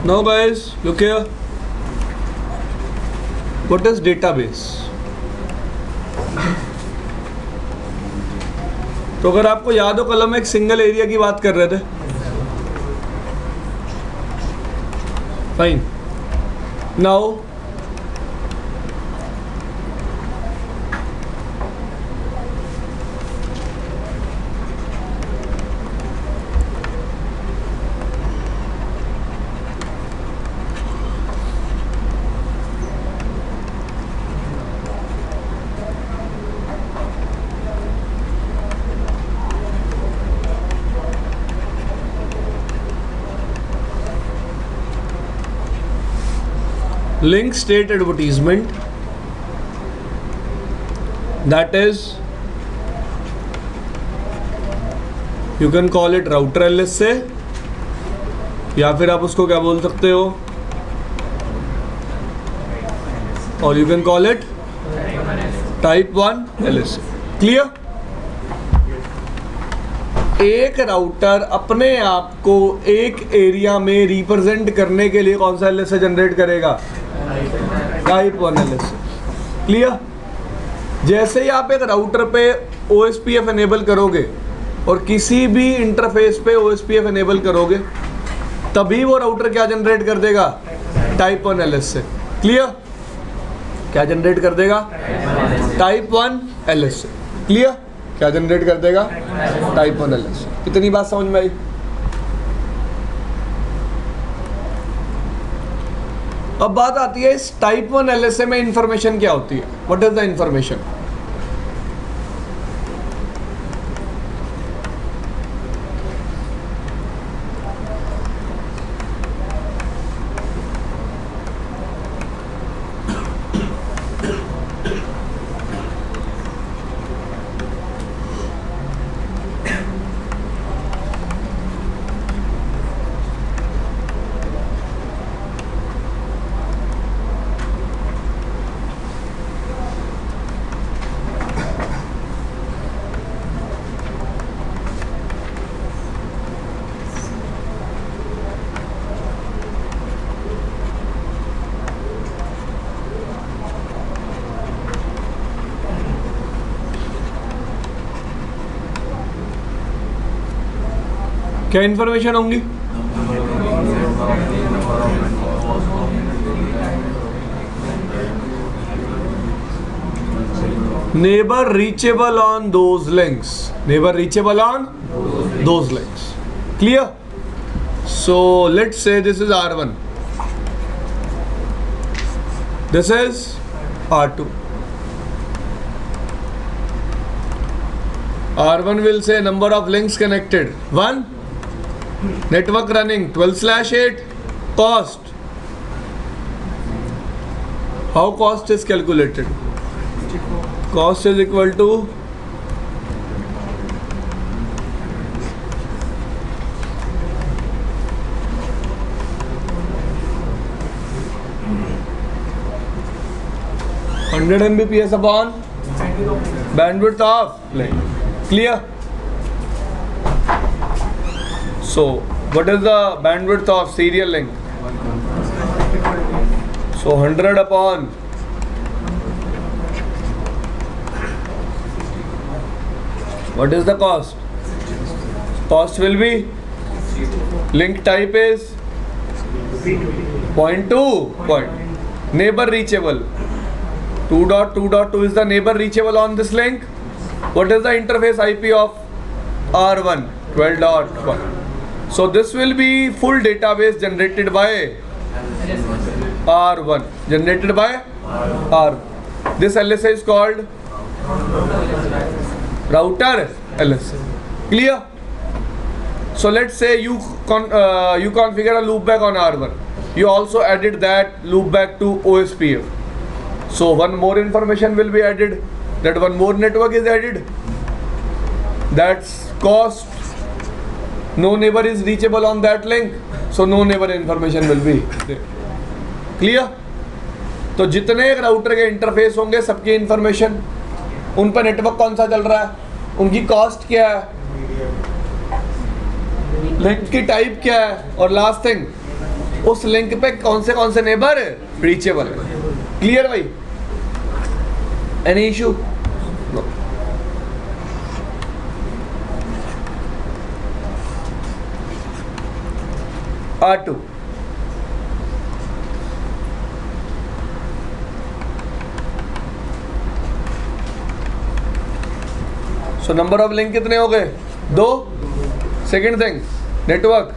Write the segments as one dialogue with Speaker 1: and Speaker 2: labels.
Speaker 1: Now guys, look here. What is database? तो अगर आपको याद हो कल हम एक सिंगल एरिया की बात कर रहे थे. Fine. Now link state advertisement, that is, you can call it router LSA या फिर आप उसको क्या बोल सकते हो, और you can call it type 1 LSA. Clear? एक राउटर अपने आप को एक एरिया में रिप्रेजेंट करने के लिए कौन सा LSA जनरेट करेगा? Type 1 LSA. क्लियर? जैसे ही आप एक राउटर पे OSPF एनेबल करोगे और किसी भी इंटरफेस पे OSPF एनेबल करोगे तभी वो राउटर क्या जनरेट कर देगा? Type 1 LSA. क्लियर? क्या जनरेट कर देगा? Type 1 LSA. क्लियर? क्या जनरेट कर देगा? Type 1 LSA. इतनी बात समझ में आई? अब बात आती है इस टाइप 1 LSA में इंफॉर्मेशन क्या होती है? What is the information? क्या इंफॉर्मेशन होंगी? Neighbour reachable on those links. Neighbour reachable on those links. Clear? So let's say this is R1, this is R2. R1 will say number of links connected 1, network running 12/8, cost. How cost is calculated? Cost is equal to $100 Mbps upon bandwidth of link. Clear? So what is the bandwidth of serial link? So 100 upon what is the cost? Cost will be link type is 0.2 point. Neighbor reachable 2.2.2 is the neighbor reachable on this link. What is the interface IP of R1? 12.1. So this will be full database generated by R1. Generated by R1. This LSA is called router LSA. Clear? So let's say you configure a loopback on R1. You also added that loopback to OSPF. So one more information will be added. That one more network is added. That's cost. No neighbor is reachable on that link, so no neighbor information will be there. Clear? तो जितने router के interface होंगे सबकी information, उन पर network कौन सा चल रहा है, उनकी कॉस्ट क्या है, लिंक की टाइप क्या है, और लास्ट थिंग उस लिंक पे कौन से नेबर रीचेबल है। क्लियर भाई? Any issue? R2 so number of link कितने हो गए? 2। Second thing, network.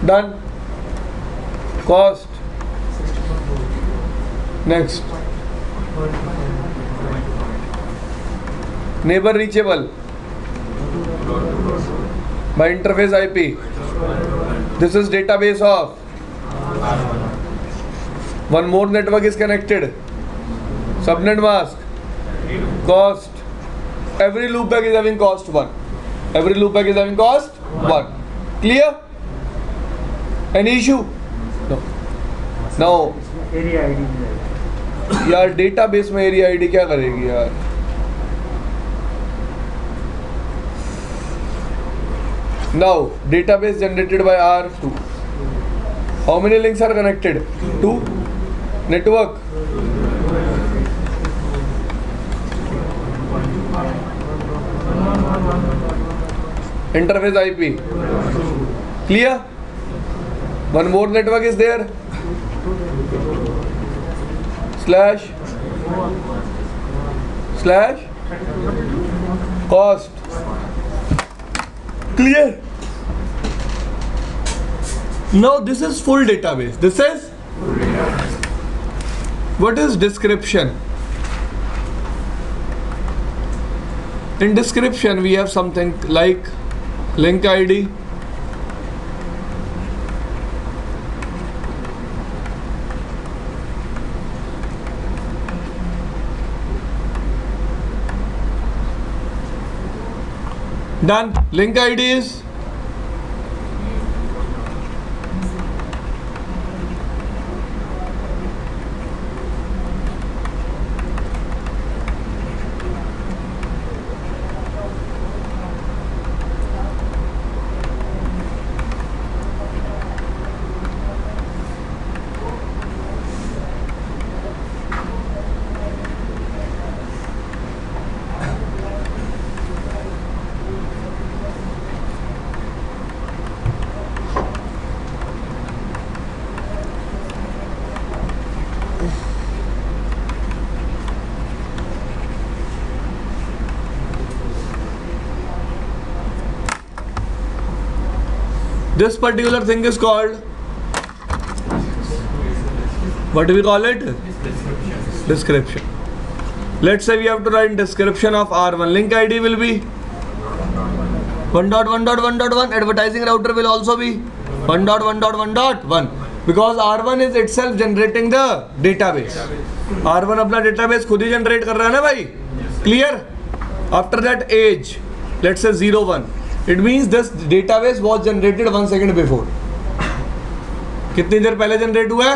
Speaker 1: Done. Cost next, neighbour reachable by interface IP. This is database of. One more network is connected. Subnet mask. Cost. Every loopback is having cost 1. Every loopback is having cost 1. Clear? Any issue? No. Now.
Speaker 2: Area ID.
Speaker 1: यार database में area ID क्या करेगी यार? Now database generated by R2. How many links are connected? 2. Network. Interface IP. Clear? One more network is there. Slash cost. Clear? Now this is full database. This is what is description? In description we have something like link ID, done. Link ID is this particular thing is called, what do we call it? Description. Let's say we have to write description of R1. Link ID will be 1.1.1.1. Advertising router will also be 1.1.1.1 because R1 is itself generating the database. R1 अपना database खुद ही generate कर रहा है ना भाई? Clear? After that age, let's say 01. It means this database was generated 1 second before. कितनी देर पहले generate हुआ है?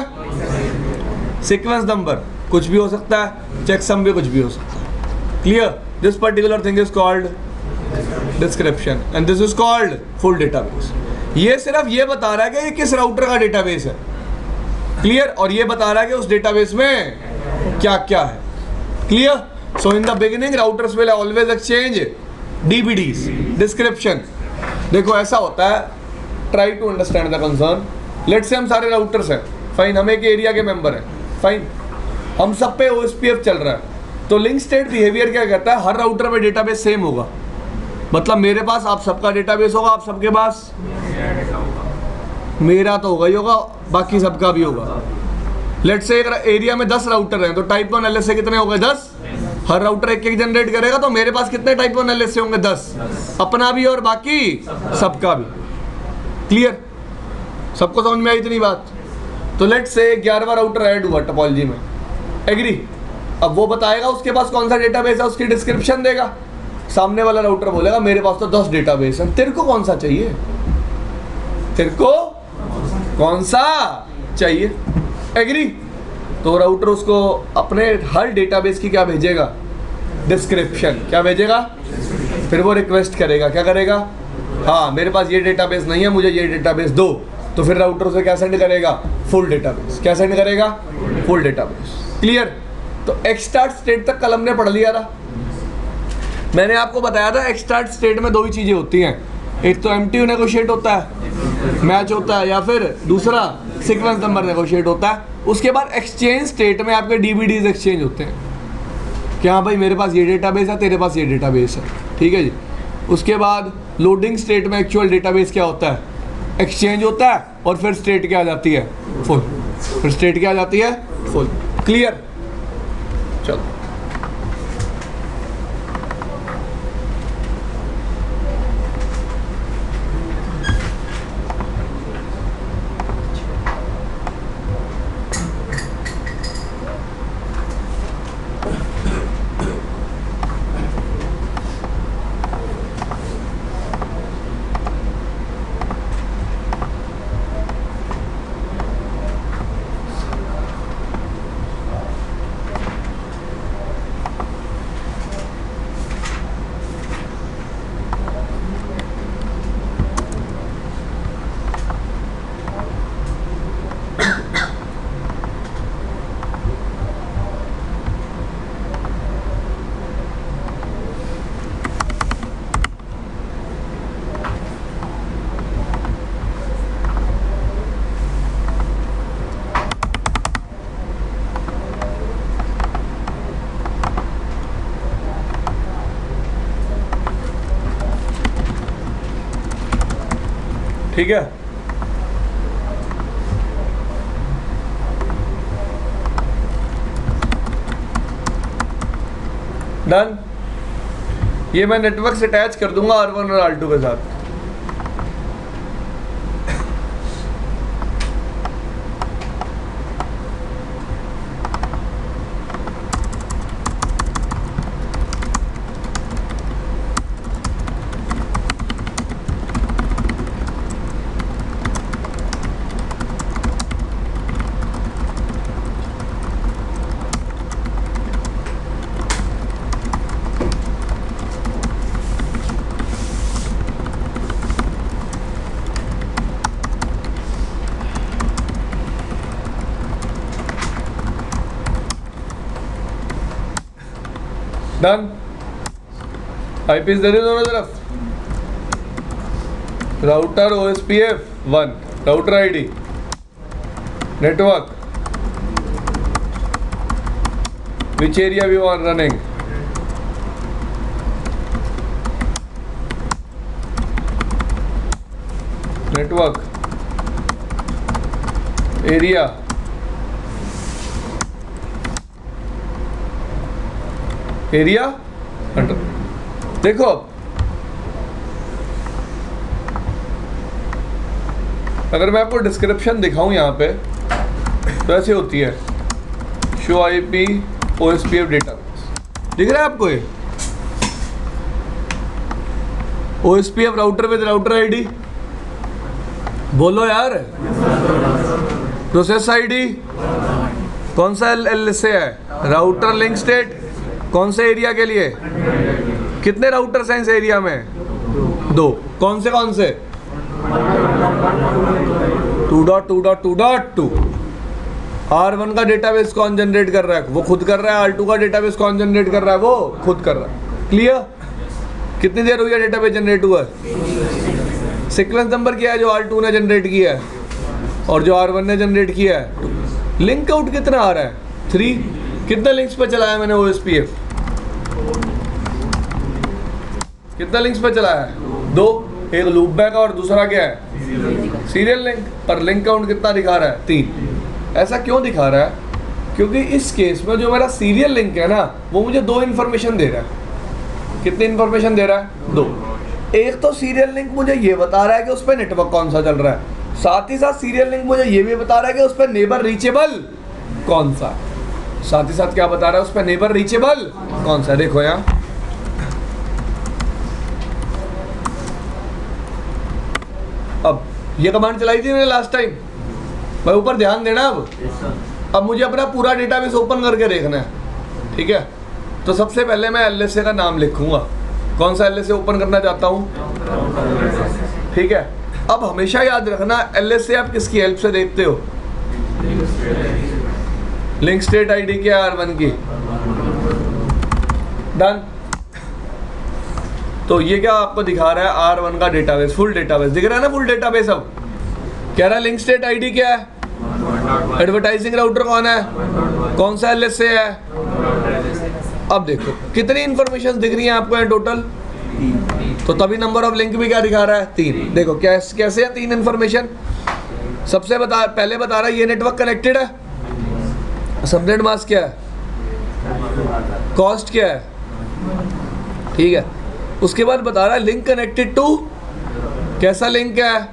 Speaker 1: सीक्वेंस नंबर कुछ भी हो सकता है, चेकसम भी कुछ भी हो सकता है. Clear? This particular thing is called description and this is called full database. ये सिर्फ ये बता रहा है कि ये किस राउटर का डेटाबेस है. क्लियर? और ये बता रहा है कि उस डेटाबेस में क्या क्या है. Clear? So in the beginning routers will always exchange DBDs. Description देखो ऐसा होता है, try to understand the concern. Let's say हम सारे राउटर्स हैं, फाइन, हम एक एरिया के मेंबर हैं, फाइन, हम सब पे OSPF चल रहा है. तो लिंक स्टेट बिहेवियर क्या कहता है? हर राउटर पे डेटाबेस सेम होगा. मतलब मेरे पास आप सबका डेटाबेस होगा, आप सबके पास मेरा तो होगा ही होगा, बाकी सबका भी होगा. लेट्स से एक एरिया में 10 राउटर हैं, तो टाइप 1 LSA कितने हो गए? 10. हर राउटर एक एक जनरेट करेगा, तो मेरे पास कितने टाइप 1 LSA होंगे? 10. अपना भी और बाकी सबका भी. क्लियर? सबको समझ में आई इतनी बात? तो लेट्स से 11वां राउटर ऐड हुआ टोपोलॉजी में. एग्री? अब वो बताएगा उसके पास कौन सा डेटाबेस है, उसकी डिस्क्रिप्शन देगा. सामने वाला राउटर बोलेगा मेरे पास तो 10 डेटाबेस है. तेरे को कौन सा चाहिए? तेरे को कौन सा चाहिए, एग्री? तो राउटर उसको अपने हर डेटाबेस की क्या भेजेगा, डिस्क्रिप्शन। क्या भेजेगा? फिर वो रिक्वेस्ट करेगा, क्या करेगा, हाँ मेरे पास ये डेटाबेस नहीं है, मुझे ये डेटाबेस दो। तो फिर राउटर उसे क्या सेंड करेगा, फुल डेटाबेस। क्या सेंड करेगा, फुल डेटाबेस। क्लियर? तो एक्सटार्ट स्टेट तक कल हमने पढ़ लिया था। मैंने आपको बताया था एक्सटार्ट स्टेट में दो ही चीज़ें होती हैं, एक तो एमटीयू नेगोशिएट होता है, मैच होता है, या फिर दूसरा सीक्वेंस नंबर नेगोशिएट होता है। उसके बाद एक्सचेंज स्टेट में आपके डीबीडीज एक्सचेंज होते हैं कि हाँ भाई मेरे पास ये डेटाबेस है, तेरे पास ये डेटाबेस है, ठीक है जी। उसके बाद लोडिंग स्टेट में एक्चुअल डेटाबेस क्या होता है, एक्सचेंज होता है, और फिर स्टेट क्या आ जाती है, फुल। फिर स्टेट क्या आ जाती है, फुल। क्लियर? चलो ठीक है। डन। ये मैं नेटवर्क से अटैच कर दूंगा R1 और R2 के साथ। डन। आईपीस दे दे दोनों तरफ। Router OSPF 1, router ID, network, which area we want running, network, area, area देखो अगर मैं आपको डिस्क्रिप्शन दिखाऊं यहाँ पे तो ऐसे होती है, शो आईपी OSPF डेटाबेस, दिख रहा है आपको ये OSPF router with router ID, बोलो यार। प्रोसेस आईडी कौन सा एल से है, राउटर लिंक स्टेट कौन से एरिया के लिए, कितने राउटर्स हैं इस एरिया में, 2, कौन से 2.2.2.2। R1 का डेटाबेस कौन जनरेट कर रहा है, वो खुद कर रहा है। R2 का डेटाबेस कौन जनरेट कर रहा है, वो खुद कर रहा है। क्लियर? कितनी देर हुई है डेटाबेस जनरेट हुआ है, सीक्वेंस नंबर क्या है जो R2 ने जनरेट किया है और जो R1 ने जनरेट किया है। लिंक आउट कितना आ रहा है, 3। कितने लिंक्स पे चलाया मैंने OSPF, कितना लिंक्स पे चलाया है, 2, एक लूप बैक और दूसरा क्या है, सीरियल लिंक। पर लिंक काउंट कितना दिखा रहा है, 3। ऐसा क्यों दिखा रहा है, क्योंकि इस केस में जो मेरा सीरियल लिंक है ना, वो मुझे 2 इन्फॉर्मेशन दे रहा है। कितनी इन्फॉर्मेशन दे रहा है, 2। एक तो सीरियल लिंक मुझे ये बता रहा है कि उस पर नेटवर्क कौन सा चल रहा है, साथ ही साथ सीरियल लिंक मुझे ये भी बता रहा है कि उस पर नेबर रीचेबल कौन सा, साथ ही साथ क्या बता रहा है, उस पर नेबर रीचेबल कौन सा। देखो यहाँ अब ये कमांड चलाई थी मैंने लास्ट टाइम, भाई ऊपर ध्यान देना। अब मुझे अपना पूरा डेटाबेस ओपन करके देखना है, ठीक है। तो सबसे पहले मैं LSA का नाम लिखूंगा। कौन सा LSA ओपन करना चाहता हूँ, ठीक है। अब हमेशा याद रखना LSA आप किसकी हेल्प से देखते हो, लिंक स्टेट आईडी क्या है R1 की, डन। तो ये क्या आपको दिखा रहा है, R1 का डेटाबेस, फुल डेटाबेस दिख रहा है ना, फुल डेटाबेस। अब कह रहा है लिंक स्टेट आईडी क्या है, एडवर्टाइजिंग राउटर कौन है, कौन सा LSA है। अब देखो कितनी इंफॉर्मेशन दिख रही है आपको यहाँ टोटल, तो तभी नंबर ऑफ लिंक भी क्या दिखा रहा है, 3। देखो कैसे है 3 इंफॉर्मेशन। सबसे पहले बता रहा है ये नेटवर्क कनेक्टेड है, सबनेट मास्क क्या है, कॉस्ट क्या है, ठीक है। उसके बाद बता रहा है लिंक कनेक्टेड टू, कैसा लिंक है,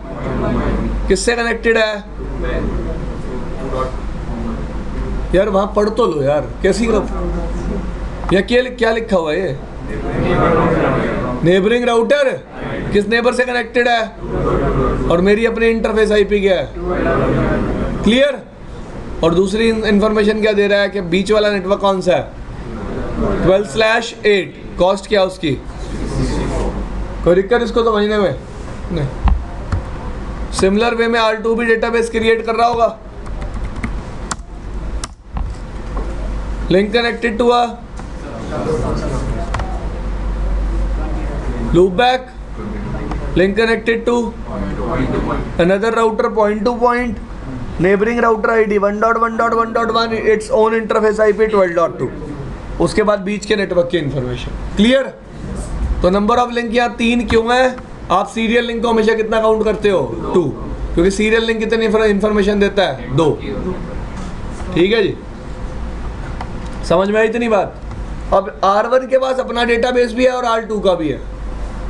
Speaker 1: किससे कनेक्टेड है। यार वहां पढ़ तो लो यार, कैसी या क्या लिखा हुआ है ये, नेबरिंग राउटर, किस नेबर से कनेक्टेड है, और मेरी अपनी इंटरफेस IP क्या है, क्लियर। और दूसरी इंफॉर्मेशन क्या दे रहा है कि बीच वाला नेटवर्क कौन सा है, 12/8, कॉस्ट क्या उसकी। कोई दिक्कत इसको समझने में नहीं। सिमिलर वे में R2 भी डेटाबेस क्रिएट कर रहा होगा, link connected to a loopback, link connected to another router point to point, neighboring router ID 1.1.1.1, its own interface IP 12.2, उसके बाद बीच के नेटवर्क की इंफॉर्मेशन, क्लियर। तो नंबर ऑफ लिंक यहाँ 3 क्यों है, आप सीरियल लिंक को हमेशा कितना काउंट करते हो, 2, क्योंकि सीरियल लिंक कितनी इंफॉर्मेशन देता है, 2, ठीक है जी। समझ में आई इतनी बात। अब R1 के पास अपना डेटाबेस भी है और R2 का भी है,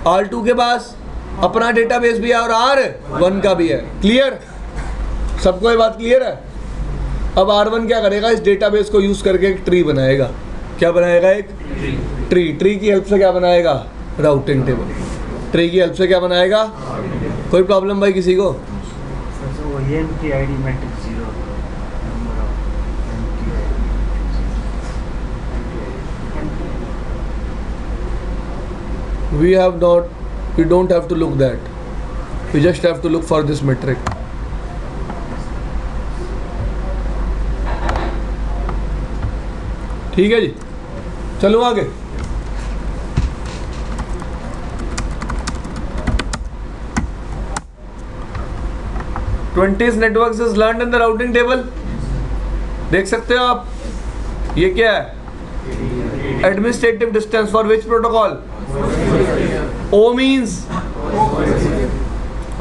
Speaker 1: R2 के पास अपना डेटाबेस भी है और R1 का भी है, क्लियर। सबको ये बात क्लियर है। अब R1 क्या करेगा, इस डेटाबेस को यूज करके एक ट्री बनाएगा। क्या बनाएगा, एक ट्री की हेल्प से क्या बनाएगा, राउटिंग टेबल। ट्री की हेल्प से क्या बनाएगा, कोई प्रॉब्लम भाई किसी को। We don't have to look that, we just have to look for this metric. ठीक है जी, चलो आगे। Twenties networks is learned in the routing table, देख सकते हो आप। ये क्या है, administrative distance for which protocol, O means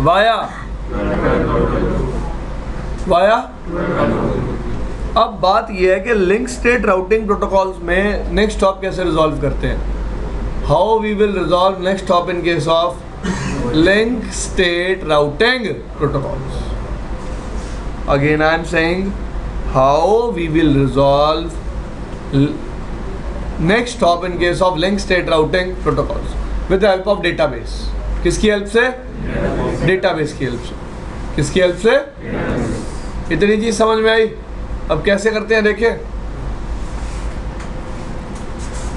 Speaker 1: via। अब बात यह है कि लिंक स्टेट राउटिंग प्रोटोकॉल्स में नेक्स्ट हॉप कैसे रिजॉल्व करते हैं, how we will resolve next hop in case of link state routing protocols. Again I am saying how we will resolve next hop in case of link state routing protocols with the help of database. किसकी help से, database की help से। किसकी help से, इतनी चीज समझ में आई। अब कैसे करते हैं देखिए,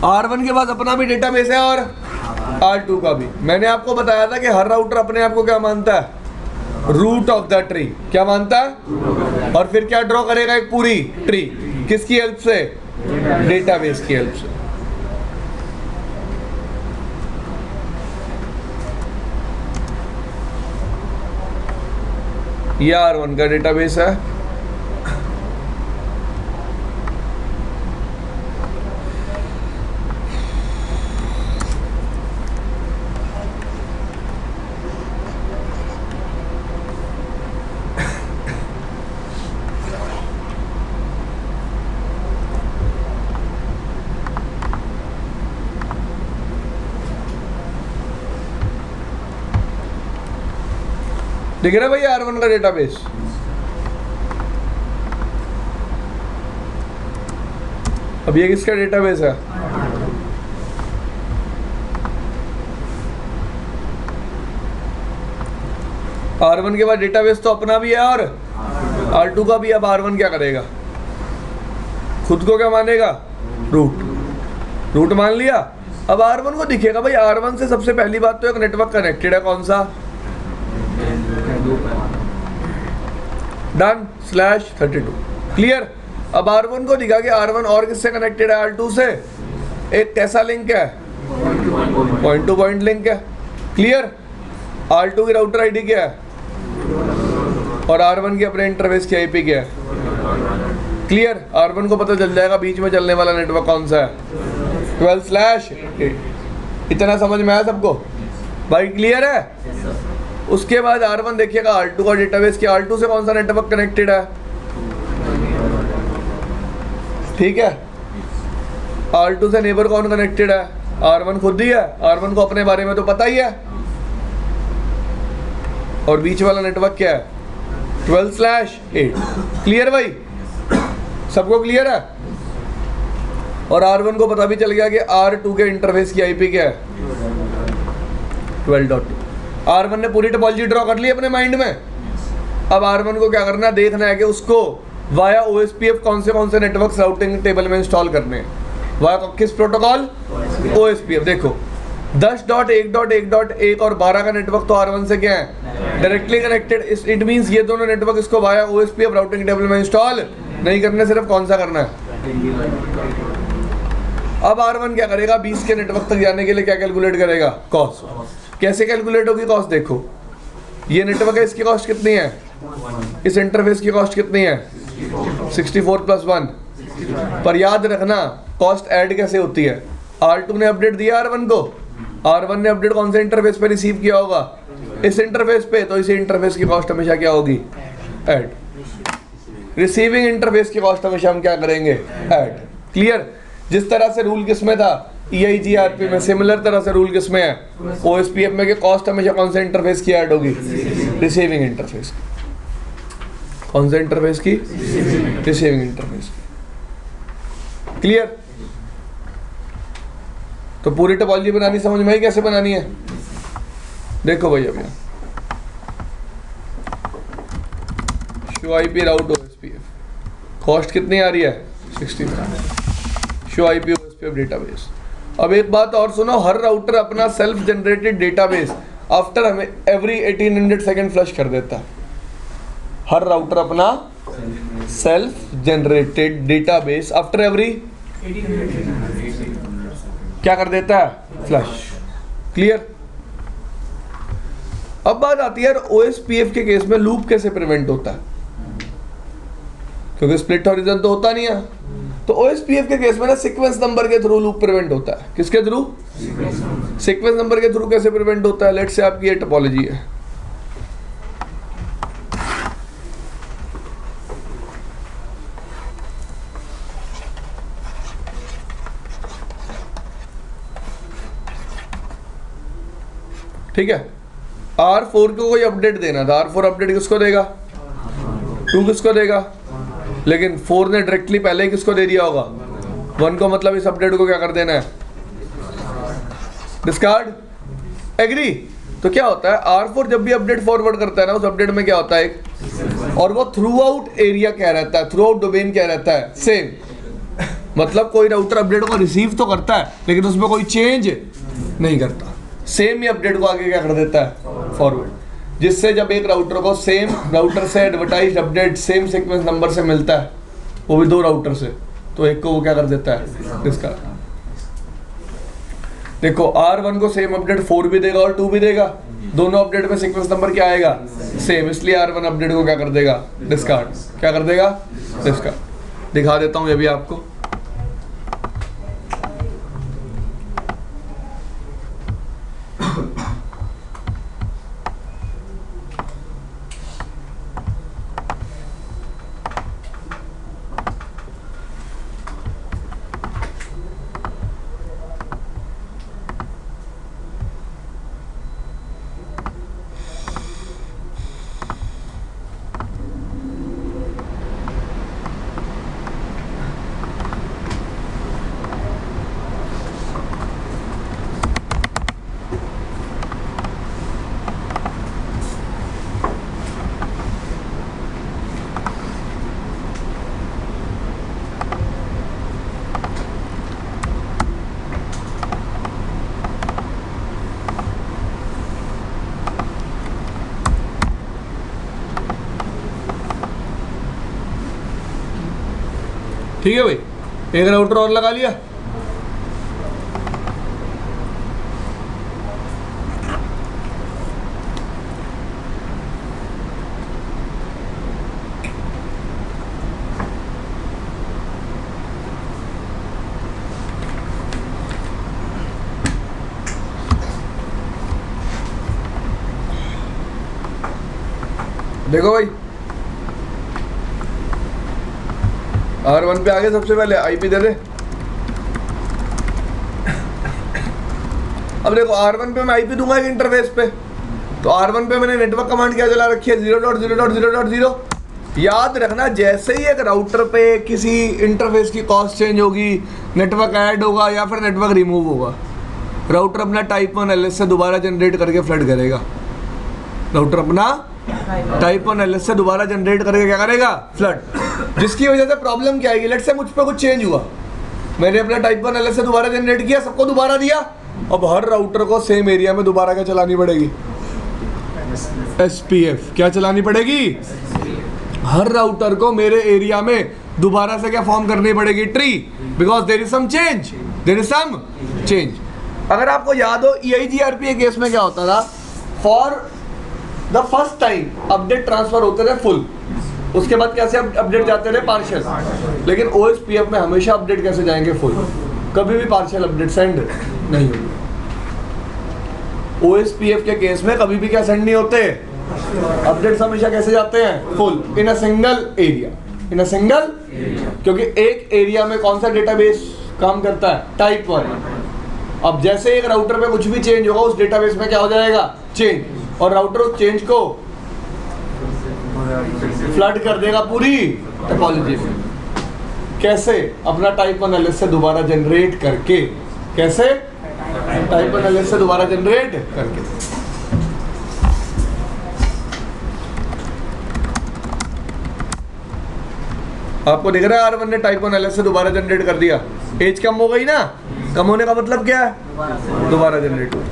Speaker 1: R1 के पास अपना भी डेटाबेस है और R2 का भी। मैंने आपको बताया था कि हर राउटर अपने आप को क्या मानता है, रूट ऑफ द ट्री। क्या मानता है, और फिर क्या ड्रॉ करेगा, एक पूरी ट्री। किसकी हेल्प से, डेटाबेस की हेल्प से। ये R1 का डेटाबेस है, दिख रहा है भैया R1 का डेटाबेस। अब ये किसका डेटाबेस है, R1 के बाद डेटाबेस तो अपना भी है और R2 का भी अब R1 क्या करेगा, खुद को क्या मानेगा, रूट मान लिया। अब R1 को दिखेगा भाई, R1 से सबसे पहली बात तो एक नेटवर्क कनेक्टेड है, कौन सा, डन /32, क्लियर। अब R1 को दिखा कि R1 और किससे कनेक्टेड है, R2 से, एक कैसा लिंक है, पॉइंट टू पॉइंट लिंक है, क्लियर। R2 की राउटर आईडी क्या है और R1 की अपने इंटरफेस की आईपी क्या है, क्लियर। R1 को पता चल जाएगा बीच में चलने वाला नेटवर्क कौन सा है, 12/8। इतना समझ में आया सबको भाई, क्लियर है। उसके बाद R1 देखिएगा R2 का डेटाबेस की, R2 से कौन सा नेटवर्क कनेक्टेड है, ठीक है। R2 से नेबर कौन कनेक्टेड है, R1 खुद ही है। R1 को अपने बारे में तो पता ही है। और बीच वाला नेटवर्क क्या है, 12/8, क्लियर भाई, सबको क्लियर है। और R1 को पता भी चल गया कि R2 के इंटरफेस की आईपी क्या है, 12.2। R1 ने पूरी टोपोलॉजी ड्रॉ कर ली अपने माइंड में। अब R1 को क्या करना है, देखना है कि उसको वाया OSPF कौन से नेटवर्क राउटिंग टेबल में इंस्टॉल करने हैं, वाया किस प्रोटोकॉल, OSPF। देखो 10.1.1.1 और 12 का नेटवर्क तो R1 से क्या है, डायरेक्टली कनेक्टेड। इट मींस ये दोनों नेटवर्क इसको वाया OSPF राउटिंग टेबल में इंस्टॉल नहीं करने, सिर्फ कौन सा करना है। अब R1 क्या करेगा, 20 के नेटवर्क तक जाने के लिए क्या कैलकुलेट करेगा, कॉस्ट। कैसे कैलकुलेट होगी कॉस्ट, देखो ये नेटवर्क है, इसकी कॉस्ट कितनी है, इस इंटरफेस की कॉस्ट कितनी है, 64 + 1। पर याद रखना कॉस्ट ऐड कैसे होती है, R2 ने अपडेट दिया R1 को, R1 ने अपडेट कौन से इंटरफेस पे रिसीव किया होगा, इस इंटरफेस पे, तो इसी इंटरफेस की कॉस्ट हमेशा क्या होगी, ऐड। रिसीविंग इंटरफेस की कॉस्ट हमेशा हम क्या करेंगे, ऐड, क्लियर। जिस तरह से रूल किसमें था, EIGRP में, सिमिलर तरह से रूल किसमें है, OSPF में, कि कॉस्ट हमेशा कौन से इंटरफेस की ऐड होगी, रिसीविंग इंटरफेस की। कौन से इंटरफेस की, रिसीविंग इंटरफेस की, क्लियर। तो पूरी टोपोलॉजी बनानी समझ में आई कैसे बनानी है। देखो भैया show IP route OSPF, cost कितनी आ रही है, 65। Show IP OSPF database. अब एक बात और सुनो, हर राउटर अपना सेल्फ जनरेटेड डेटाबेस आफ्टर हमें एवरी 1800 सेकेंड फ्लश कर देता है। हर राउटर अपना self generated database after every क्या कर देता है, फ्लश, क्लियर। अब बात आती है OSPF के केस में लूप कैसे प्रिवेंट होता है, क्योंकि स्प्लिट हॉरिजॉन तो होता नहीं है। तो OSPF के केस में ना सीक्वेंस नंबर के थ्रू लूप प्रिवेंट होता है। किसके थ्रू, सीक्वेंस नंबर के थ्रू। कैसे प्रिवेंट होता है, लेट्स से आपकी ये टोपोलॉजी है, ठीक है। R4 को कोई अपडेट देना था, R4 अपडेट किसको देगा, 2 किसको देगा, लेकिन 4 ने डायरेक्टली पहले ही किसको दे दिया होगा, 1 को। मतलब इस अपडेट को क्या कर देना है, डिस्कार्ड, एग्री। तो क्या होता है, R4 जब भी अपडेट फॉरवर्ड करता है ना, उस अपडेट में क्या होता है एक, और वो थ्रू आउट एरिया क्या रहता है, थ्रू आउट डोमेन क्या रहता है, सेम। मतलब कोई राउटर अपडेट को रिसीव तो करता है लेकिन उसमें कोई चेंज नहीं करता, सेम ही अपडेट को आगे क्या कर देता है, फॉरवर्ड। जिससे जब एक राउटर को सेम राउटर से advertise update same sequence number से मिलता है, वो भी 2 राउटर से, तो एक को वो क्या कर देता है, डिस्कार्ड। देखो R1 को सेम अपडेट 4 भी देगा और 2 भी देगा, दोनों अपडेट में सीक्वेंस नंबर क्या आएगा, सेम, इसलिए R1 अपडेट को क्या कर देगा, डिस्कार्ड। क्या कर देगा, डिस्कार्ड। दिखा देता हूँ ये भी आपको। ठीक है भाई, एक राउटर और लगा लिया। देखो भाई, R1 पे आगे सबसे पहले आईपी दे दे। अब देखो R1 पे मैं आईपी दूंगा एक इंटरफेस पे, तो R1 पे मैंने नेटवर्क कमांड क्या चला रखी है, 0.0.0.0। याद रखना, जैसे ही एक राउटर पे किसी इंटरफेस की कॉस्ट चेंज होगी, नेटवर्क ऐड होगा या फिर नेटवर्क रिमूव होगा, राउटर अपना टाइप 1 LS से दोबारा जनरेट करके फ्लड करेगा। राउटर अपना टाइप 1 LS से दोबारा जनरेट करके क्या करेगा, फ्लड। जिसकी वजह से प्रॉब्लम क्या आएगी, लेट्स से मुझ पे कुछ चेंज हुआ, मैंने अपना टाइप 1 LS से दोबारा जनरेट किया, सबको दोबारा दिया, अब हर राउटर को सेम एरिया में दोबारा क्या चलानी पड़ेगी, SPF। क्या चलानी पड़ेगी, हर राउटर को मेरे एरिया में दोबारा से क्या फॉर्म करनी पड़ेगी, tree, because there is some change, there is some change. अगर आपको याद हो EIGRP के केस में क्या होता था, for the first time update transfer होते थे फुल, उसके बाद कैसे अपडेट जाते थे, पार्शियल। लेकिन OSPF में हमेशा अपडेट कैसे जाएंगे, फुल, कभी भी पार्शियल अपडेट सेंड नहीं होगी। OSPF के केस में कभी भी क्या सेंड नहीं होते, अपडेट्स हमेशा कैसे जाते हैं, full, in a single area, in a single, क्योंकि एक एरिया में कौन सा डेटाबेस काम करता है, टाइप 1। अब जैसे एक राउटर पे कुछ भी चेंज होगा, उस डेटाबेस में क्या हो जाएगा, चेंज, और राउटर उस चेंज को फ्लड कर देगा पूरी टोपोलॉजी में। कैसे, अपना टाइप 1 LS से दोबारा जनरेट करके, कैसे, टाइप 1 LS से दोबारा जनरेट करके। आपको दिख रहा है R1 ने टाइप 1 LS से दोबारा जनरेट कर दिया, एज कम हो गई ना, कम होने का मतलब क्या है, दोबारा जनरेट हो।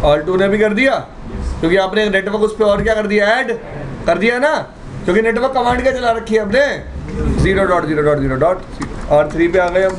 Speaker 1: R2 ने भी कर दिया, क्योंकि आपने एक नेटवर्क उस पर और क्या कर दिया, ऐड कर दिया ना, क्योंकि नेटवर्क कमांड क्या चला रखी है आपने, 0.0.0. R3 पे आ गए हम।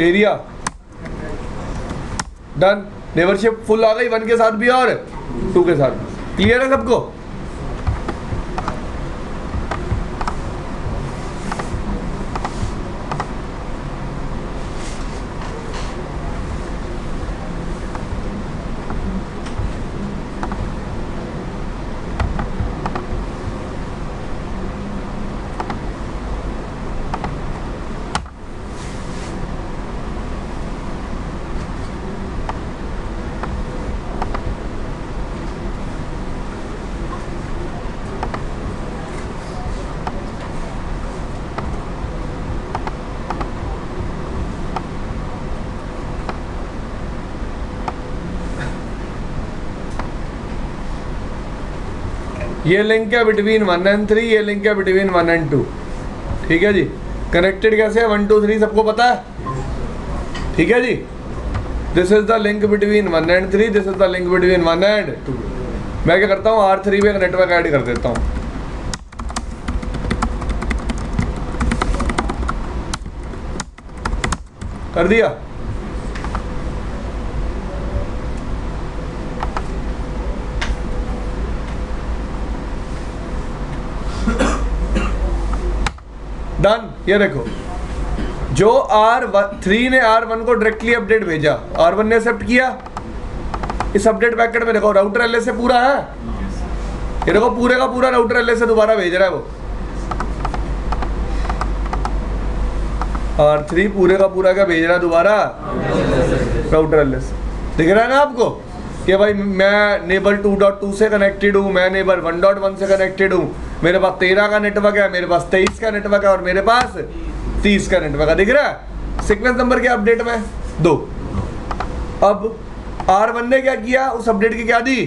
Speaker 1: एरिया डन, नेबरशिप फुल आ गई, 1 के साथ भी और 2 के साथ भी। क्लियर है सबको? ये लिंक है बिटवीन 1 and 3, ये लिंक है बिटवीन 1 and 2। ठीक है जी, कनेक्टेड कैसे है, 1 2 3 सबको पता है। ठीक है जी, this is the link between 1 and 3, this is the link between 1 and 2। मैं क्या करता हूँ, R3 पे एक नेटवर्क ऐड कर देता हूँ। कर दिया, डन। ये देखो, जो R3 ने R1 को डायरेक्टली अपडेट भेजा, R1 ने एक्सेप्ट किया। इस अपडेट पैकेट में देखो राउटर LS से पूरा है, ये देखो पूरे का पूरा राउटर एलएस से दोबारा भेज रहा है वो। R3 पूरे का पूरा क्या भेज रहा है दोबारा? Router LS. दिख रहा है ना आपको कि भाई मैं नेबर 2.2 से कनेक्टेड हूँ, मैं नेबर 1.1 से कनेक्टेड हूँ, मेरे पास 13 का नेटवर्क है, मेरे पास 23 का नेटवर्क है और मेरे पास 30 का नेटवर्क है। दिख रहा है? सीक्वेंस नंबर के अपडेट में 2। अब R1 ने क्या किया? उस अपडेट की क्या दी?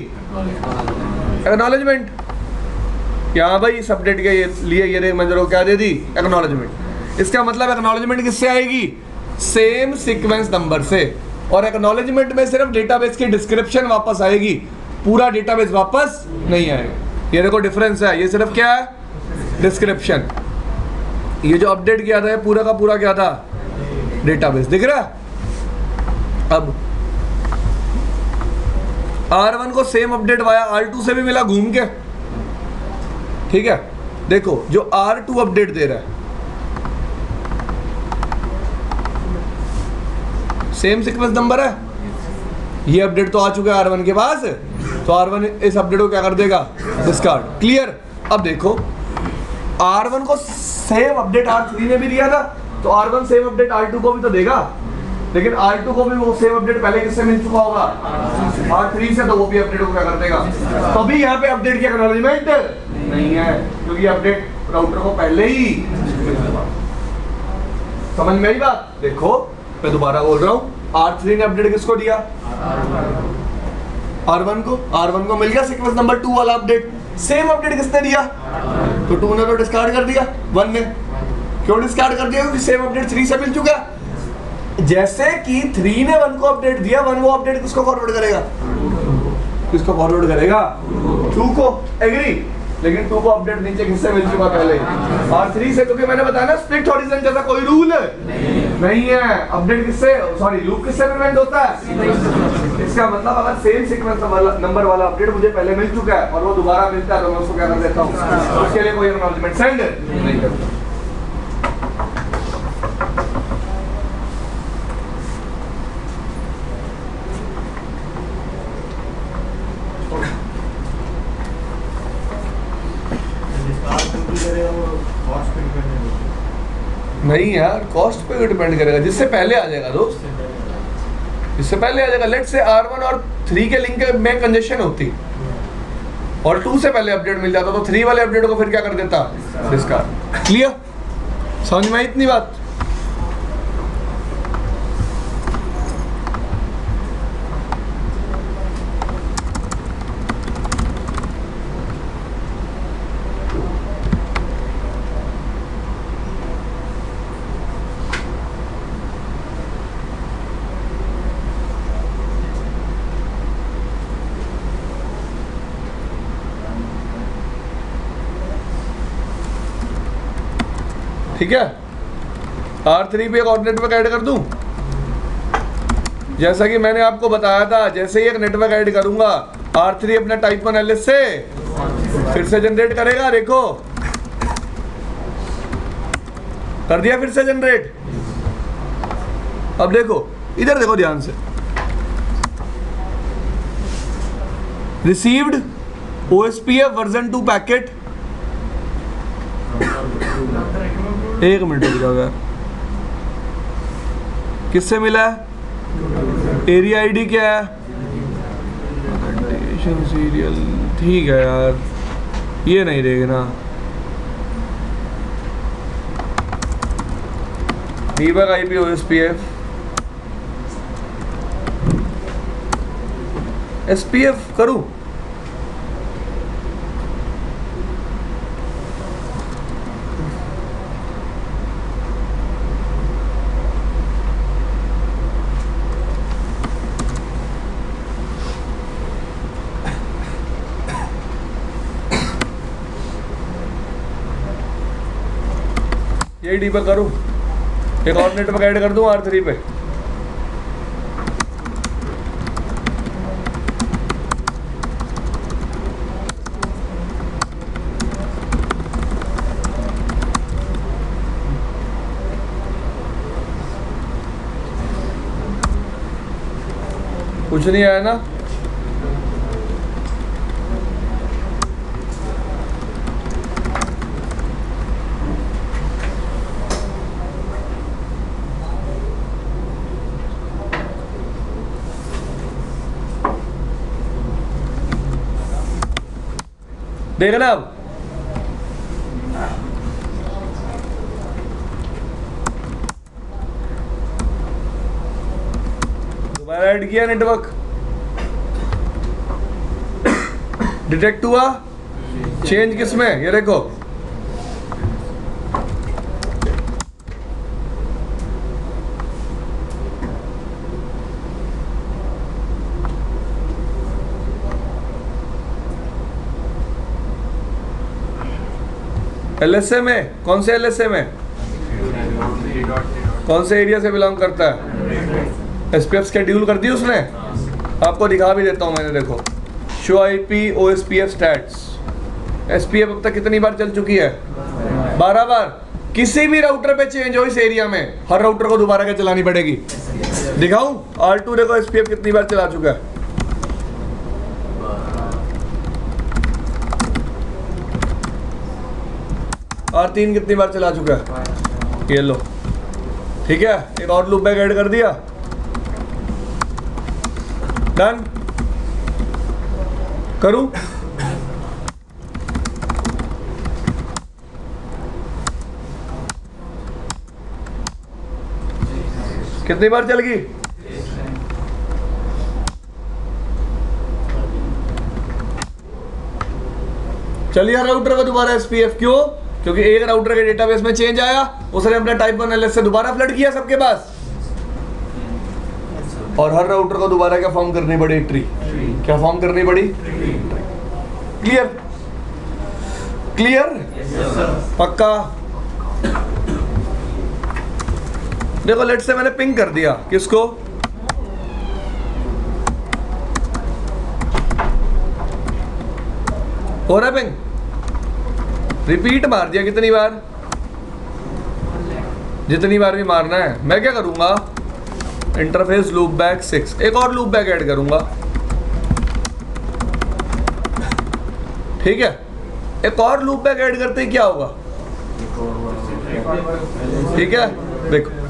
Speaker 1: एक्नॉलेजमेंट। यहाँ भाई इस अपडेट के लिए ये मंजर को क्या दे दी? एक्नॉलेजमेंट। इसका मतलब एक्नॉलेजमेंट किससे आएगी? सेम सीक्वेंस नंबर से। और एक्नॉलेजमेंट में सिर्फ डेटाबेस की डिस्क्रिप्शन वापस आएगी, पूरा डेटाबेस वापस नहीं आएगा। ये देखो डिफरेंस है, ये सिर्फ क्या है? डिस्क्रिप्शन। ये जो अपडेट किया था पूरा का पूरा क्या था? डेटाबेस। दिख रहा? अब R1 को सेम अपडेट वाया R2 से भी मिला घूम के, ठीक है। देखो जो R2 अपडेट दे रहा है सेम सीक्वेंस नंबर है, ये अपडेट तो आ चुका है R1 के पास, तो R1 इस अपडेट को क्या कर देगा? डिस्कार्ड। क्लियर? अब देखो R1 को सेम अपडेट R3 ने भी दिया था, तो R1 सेम अपडेट R2 को भी तो देगा, लेकिन R2 को भी वो सेम अपडेट पहले किससे मिल चुका होगा? R3 से, तो वो भी अपडेट को क्या कर देगा? तो अभी यहाँ पे अपडेट की एक्नॉलेजमेंट नहीं है, क्योंकि अपडेट राउटर को पहले ही। समझ में आई बात? देखो मैं दोबारा बोल रहा हूँ, R3 ने अपडेट किसको दिया? R1 को। R1 को मिल गया सीक्वेंस नंबर 2 वाला अपडेट। सेम अपडेट किसने दिया? तो 2 ने तो डिस्कार्ड कर दिया, 1 ने। क्यों डिस्कार्ड कर दिया? क्योंकि सेम अपडेट 3 से मिल चुका। जैसे कि 3 ने 1 को अपडेट दिया, 1 वो अपडेट किसको फॉरवर्ड करेगा? किसको फॉरवर्ड करेगा? 2 को। एग्री? लेकिन 2 को अपडेट नीचे किससे मिल चुका पहले? R3 से, क्योंकि मैंने बताया ना स्ट्रिक्ट हॉरिजॉन्टल जैसा कोई रूल नहीं है। अपडेट किससे, सॉरी लूप किससे प्रिवेंट होता है? इसका मतलब अगर सेम सीक्वेंस नंबर वाला अपडेट मुझे पहले मिल चुका है और वो दोबारा मिलता है, तो मैं उसको क्या कर देता हूँ? उसके लिए कोई एक्नॉलेजमेंट सेंड नहीं करता। नहीं यार, कॉस्ट पे डिपेंड करेगा, जिससे पहले आ जाएगा दोस्त, जिससे पहले आ जाएगा। लेट्स से R1 और 3 के लिंक में कंजेशन होती और 2 से पहले अपडेट मिल जाता, तो 3 वाले अपडेट को फिर क्या कर देता? डिस्कार्ड। क्लियर? समझ में आई इतनी बात? ठीक है। R3 पे एक और नेटवर्क ऐड कर दूं, जैसा कि मैंने आपको बताया था। जैसे ही एक नेटवर्क ऐड करूंगा, R3 अपना टाइप 1 एलएस से फिर से जनरेट करेगा। देखो कर दिया फिर से जनरेट। अब देखो इधर देखो ध्यान से, रिसीव्ड OSPF वर्जन 2 पैकेट। एक मिनट रुक जाओ यार, किससे मिला है? एरिया आईडी क्या है? सीरियल। ठीक है यार, ये नहीं देखना। डीबग आईपी OSPF SPF करूं? यही डीबग करूं? एक और नेटवर्क ऐड कर दूं R3 पे? कुछ नहीं आया ना? देखना अब दोबारा ऐड किया नेटवर्क, डिटेक्ट हुआ चेंज किसमें, ये देखो एलएसए में, कौन से एलएसए में, कौन से एरिया से बिलोंग करता है, एसपीएफ शेड्यूल कर दी उसने, आपको दिखा भी देता हूं मैंने, देखो show IP OSPF stats, SPF अब तक कितनी बार चल चुकी है, 12 बार। किसी भी राउटर पे चेंज हो इस एरिया में, हर राउटर को दोबारा क्या चलानी पड़ेगी, दिखाऊं, R2 देखो एसपीएफ कितनी बार चला चुका है, R3 कितनी बार चला चुका है, ये लो, ठीक है। एक और लूप बैक ऐड कर दिया, डन करूं, कितनी बार चल गई, चलिए राउटर का दोबारा एसपीएफ, क्यों, क्योंकि एक राउटर के डेटाबेस में चेंज आया, उसने अपना टाइप 1 एलएस से दोबारा फ्लड किया सबके पास, और हर राउटर को दोबारा क्या फॉर्म करनी पड़ी, ट्री, क्या फॉर्म करनी पड़ी, क्लियर, क्लियर, पक्का। देखो लेट से मैंने पिंग कर दिया, किसको, हो रहा है पिंग, रिपीट मार दिया, कितनी बार, जितनी बार भी मारना है। मैं क्या करूंगा, इंटरफेस लूप बैक 6, एक और लूप बैक ऐड करूंगा, ठीक है। एक और लूप बैक ऐड करते ही क्या होगा, ठीक है, देखो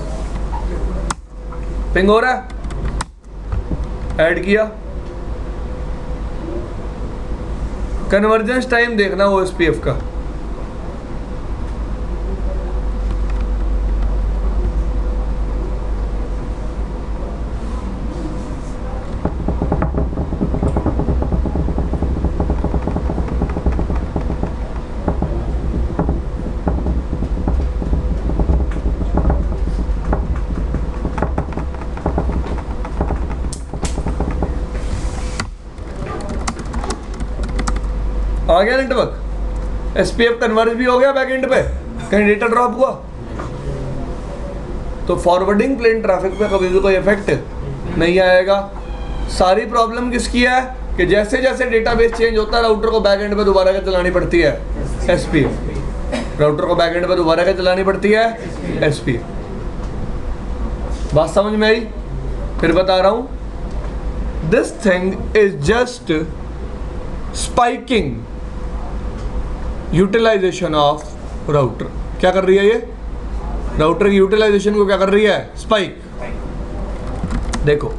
Speaker 1: पिंग हो रहा है, ऐड किया, कन्वर्जेंस टाइम देखना ओएसपीएफ का, आ गया नेटवर्क, एसपीएफ कन्वर्ज भी हो गया बैकएंड पे, कहीं डेटा ड्रॉप हुआ तो फॉरवर्डिंग प्लेन ट्रैफिक पे कभी भी कोई इफेक्ट नहीं आएगा। सारी प्रॉब्लम किसकी है कि जैसे जैसे डेटाबेस चेंज होता है राउटर को बैकएंड पे दोबारा क्या चलानी पड़ती है, एसपीएफ, राउटर को बैकएंड पे दोबारा क्या चलानी पड़ती है, एसपीएफ। बात समझ में आई, फिर बता रहा हूं, this thing is just spiking utilization of router. क्या कर रही है ये, राउटर की यूटिलाइजेशन को क्या कर रही है, स्पाइक। देखो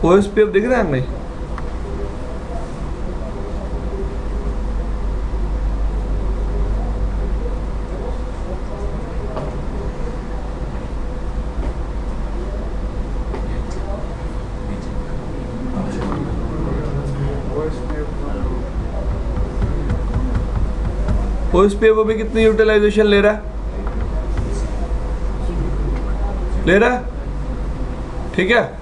Speaker 1: ओएसपीएफ दिख रहा है नहीं, ओएसपीएफ अभी कितनी यूटिलाइजेशन ले रहा है, ले रहा है, ठीक है।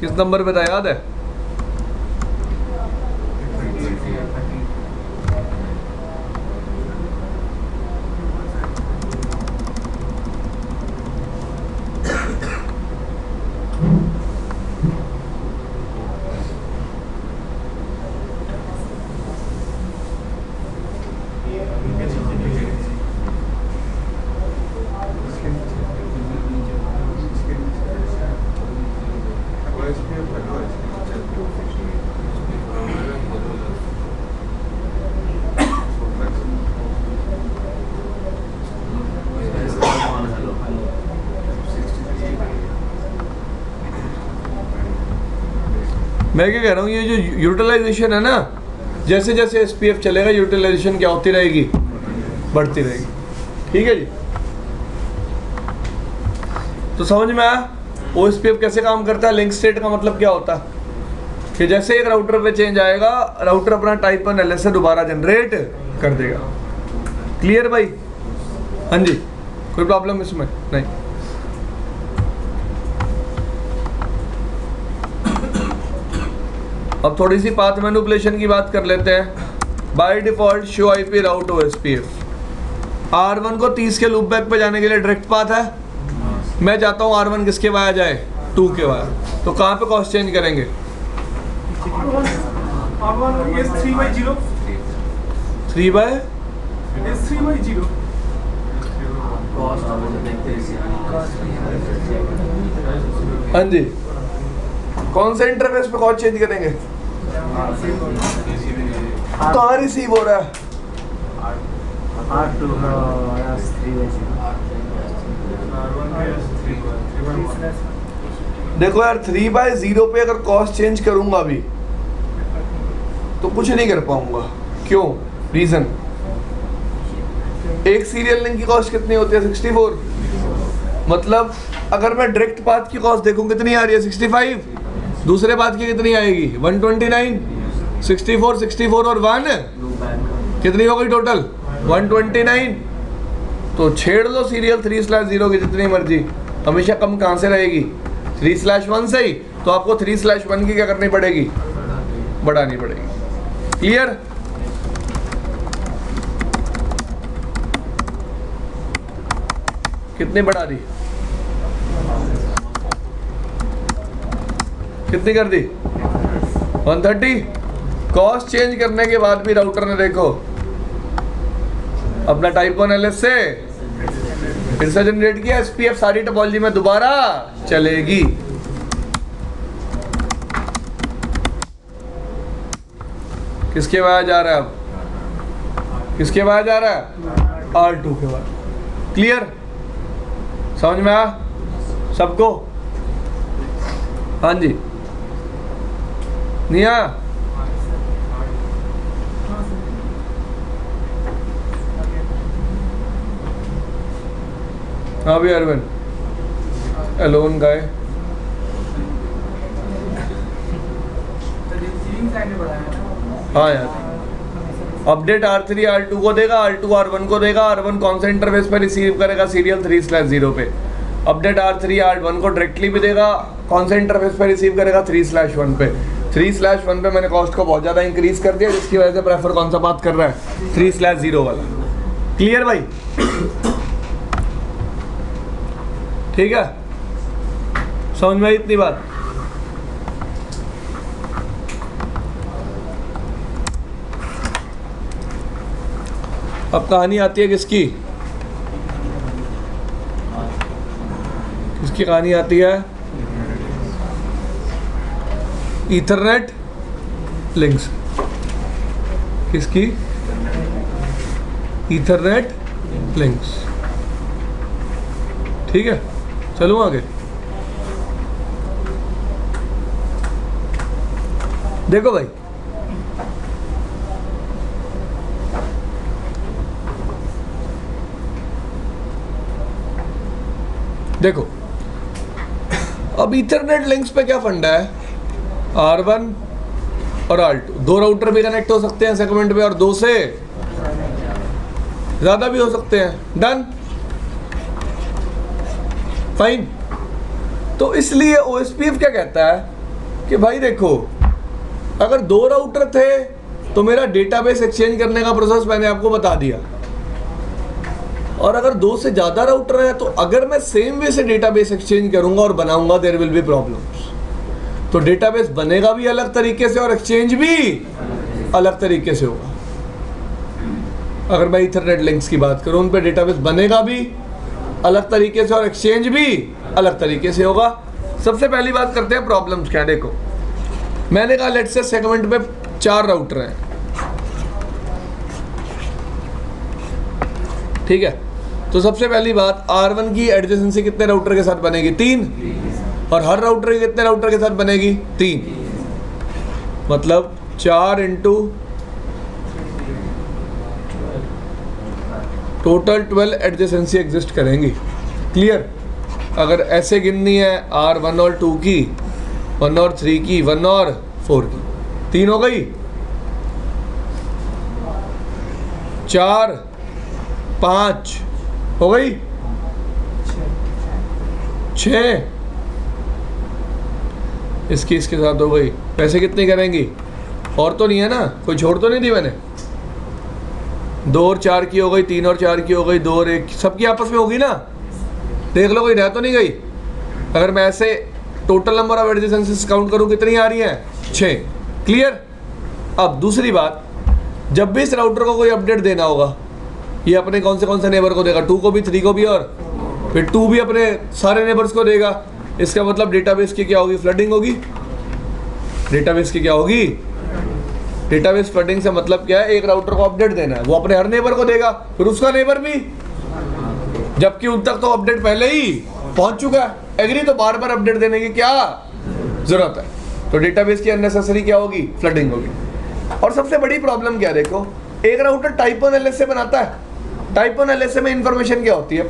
Speaker 1: किस नंबर पे था याद है, मैं क्या कह रहा हूँ, ये जो यूटिलाइजेशन है ना, जैसे जैसे SPF चलेगा यूटिलाइजेशन क्या होती रहेगी, बढ़ती रहेगी। ठीक है जी, तो समझ में आया OSPF कैसे काम करता है। लिंक स्टेट का मतलब क्या होता है कि जैसे एक राउटर पे चेंज आएगा, राउटर अपना टाइप 1 LS दोबारा जनरेट कर देगा। क्लियर भाई? हाँ जी, कोई प्रॉब्लम इसमें नहीं। अब थोड़ी सी पाथ मैनिपुलेशन की बात कर लेते हैं। By default show IP route OSPF। R1 को 30 के लूप बैक पे जाने के लिए डायरेक्ट पाथ है। मैं चाहता हूँ R1 किसके वाया जाए, 2 के वाया, तो कहाँ पे कॉस्ट चेंज करेंगे?
Speaker 2: R1 is 3/0 is 3/0
Speaker 1: हाँ जी, कौन से इंटरफेस पे कॉस्ट चेंज करेंगे? कहाँ रिसीव हो रहा है? देखो यार 3/0 पे अगर कॉस्ट चेंज करूंगा अभी तो कुछ नहीं कर पाऊंगा। क्यों? रीजन, एक सीरियल लिंक की कॉस्ट कितनी होती है? 64। मतलब अगर मैं डायरेक्ट पाथ की कॉस्ट देखूं कितनी आ रही है? 65। दूसरे पाथ की कितनी आएगी? 129। 64 64 और 1 कितनी हो गई टोटल? 129। तो छेड़ लो सीरियल 3/0 की जितनी मर्जी, हमेशा कम कहाँ से रहेगी? 3/1 से ही। तो आपको 3/1 की क्या करनी पड़ेगी? बढ़ानी पड़ेगी। क्लियर? कितनी बढ़ा दी? कितनी कर दी? 130। कॉस्ट चेंज करने के बाद भी राउटर ने देखो अपना टाइप 1 LS से फिर से जनरेट किया, SPF सारी टोपोलॉजी में दोबारा चलेगी। किसके बाद जा रहा है अब? किसके बाद जा रहा है? R2 के बाद। क्लियर? समझ में आया सबको? हाँ जी, नहीं आया? हाँ भी अरविंद, एलोन गाय। हाँ यार, अपडेट R3 R2 को देगा, R2 R1 को देगा। R1 कौन से इंटरफेस पे रिसीव करेगा? सीरियल 3/0 पे। अपडेट R3 R1 को डायरेक्टली भी देगा, कौन से इंटरफेस पे रिसीव करेगा? 3/1 पे। 3/1 पे मैंने कॉस्ट को बहुत ज़्यादा इंक्रीज कर दिया, जिसकी वजह से प्रेफर कौन सा बात कर रहा है? 3/0 वाला। क्लियर भाई? ठीक है, समझ में आई इतनी बात? अब कहानी आती है किसकी? किसकी कहानी आती है? Ethernet links. किसकी? Ethernet links. ठीक है, चलो आगे। देखो भाई, देखो अब ईथरनेट लिंक्स पे क्या फंडा है? R1 और R2 दो राउटर भी कनेक्ट हो सकते हैं सेगमेंट पे, और 2 से ज़्यादा भी हो सकते हैं। Done, fine. तो इसलिए OSPF क्या कहता है कि भाई देखो, अगर 2 राउटर थे तो मेरा डेटाबेस एक्सचेंज करने का प्रोसेस मैंने आपको बता दिया, और अगर 2 से ज़्यादा राउटर है तो अगर मैं सेम वे से डेटाबेस एक्सचेंज करूंगा और बनाऊंगा, देयर विल बी प्रॉब्लम्स। तो डेटाबेस बनेगा भी अलग तरीके से और एक्सचेंज भी अलग तरीके से होगा। अगर मैं ईथरनेट लिंक्स की बात करूं, उन पे डेटाबेस बनेगा भी अलग तरीके से और एक्सचेंज भी अलग तरीके से होगा। सबसे पहली बात करते हैं प्रॉब्लम्स क्या। देखो मैंने कहा लेट्स से सेगमेंट में 4 राउटर हैं, ठीक है। तो सबसे पहली बात, R1 की एडजेसेंसी कितने राउटर के साथ बनेगी? 3। और हर राउटर के कितने राउटर के साथ बनेगी? 3। मतलब 4 इंटू टोटल 12 एडजेसेंसी एग्जिस्ट करेंगी। क्लियर? अगर ऐसे गिननी है R 1 और 2 की, 1 और 3 की, 1 और 4 की, 3 हो गई, 4 5 हो गई, 6 इसकी इसके साथ हो गई। पैसे कितनी करेंगी? और तो नहीं है ना, कोई छोड़ तो नहीं दी मैंने? 2 और 4 की हो गई, 3 और 4 की हो गई, 2 और 1 सबकी आपस में होगी ना। देख लो कोई रह तो नहीं गई। अगर मैं ऐसे total number of adjacencies count करूं कितनी आ रही हैं? 6। क्लियर? अब दूसरी बात, जब भी इस राउटर को कोई अपडेट देना होगा, ये अपने कौन से नेबर को देगा? 2 को भी, 3 को भी, और फिर 2 भी अपने सारे नेबर्स को देगा। इसका मतलब डेटाबेस की क्या होगी? फ्लडिंग होगी। डेटाबेस की क्या होगी? डेटाबेस फ्लडिंग से मतलब क्या है? एक राउटर को अपडेट देना है, वो अपने हर नेबर को देगा, फिर उसका नेबर भी, जबकि उन तक तो अपडेट पहले ही पहुंच चुका है। एग्री? तो बार बार अपडेट देने की क्या जरूरत है? तो डेटाबेस की अननेसेसरी क्या होगी? फ्लडिंग होगी। और सबसे बड़ी प्रॉब्लम क्या, देखो, एक राउटर टाइप 1 LSA बनाता है। टाइप 1 LSA में इंफॉर्मेशन क्या होती है?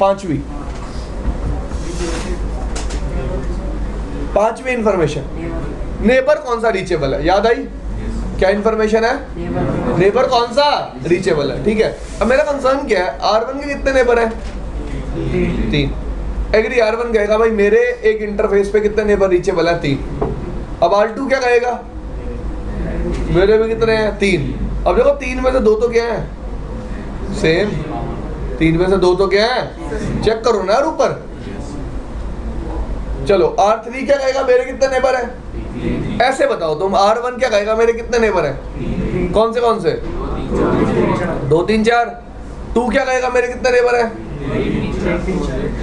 Speaker 1: पांचवी इंफॉर्मेशन, नेबर कौन सा रीचेबल है। याद आई? क्या इंफॉर्मेशन है? नेबर कौन सा रीचेबल है। ठीक है, अब मेरा कंसर्न क्या है? R1 के कितने नेबर हैं? 3। एग्री? R1 कहेगा भाई मेरे एक इंटरफेस पे कितने नेबर रीचेबल है? 3। अब R2 क्या कहेगा? मेरे भी कितने हैं? 3। अब देखो 3 में से 2 तो क्या है? सेम। 3 में से 2 तो क्या है? चेक करो ना यार ऊपर। चलो R3 क्या कहेगा? मेरे कितने नेबर है? ऐसे बताओ तुम। R1 क्या कहेगा? मेरे कितने नेबर है? कौन से 2 3 4। 2 क्या कहेगा? मेरे कितने नेबर है?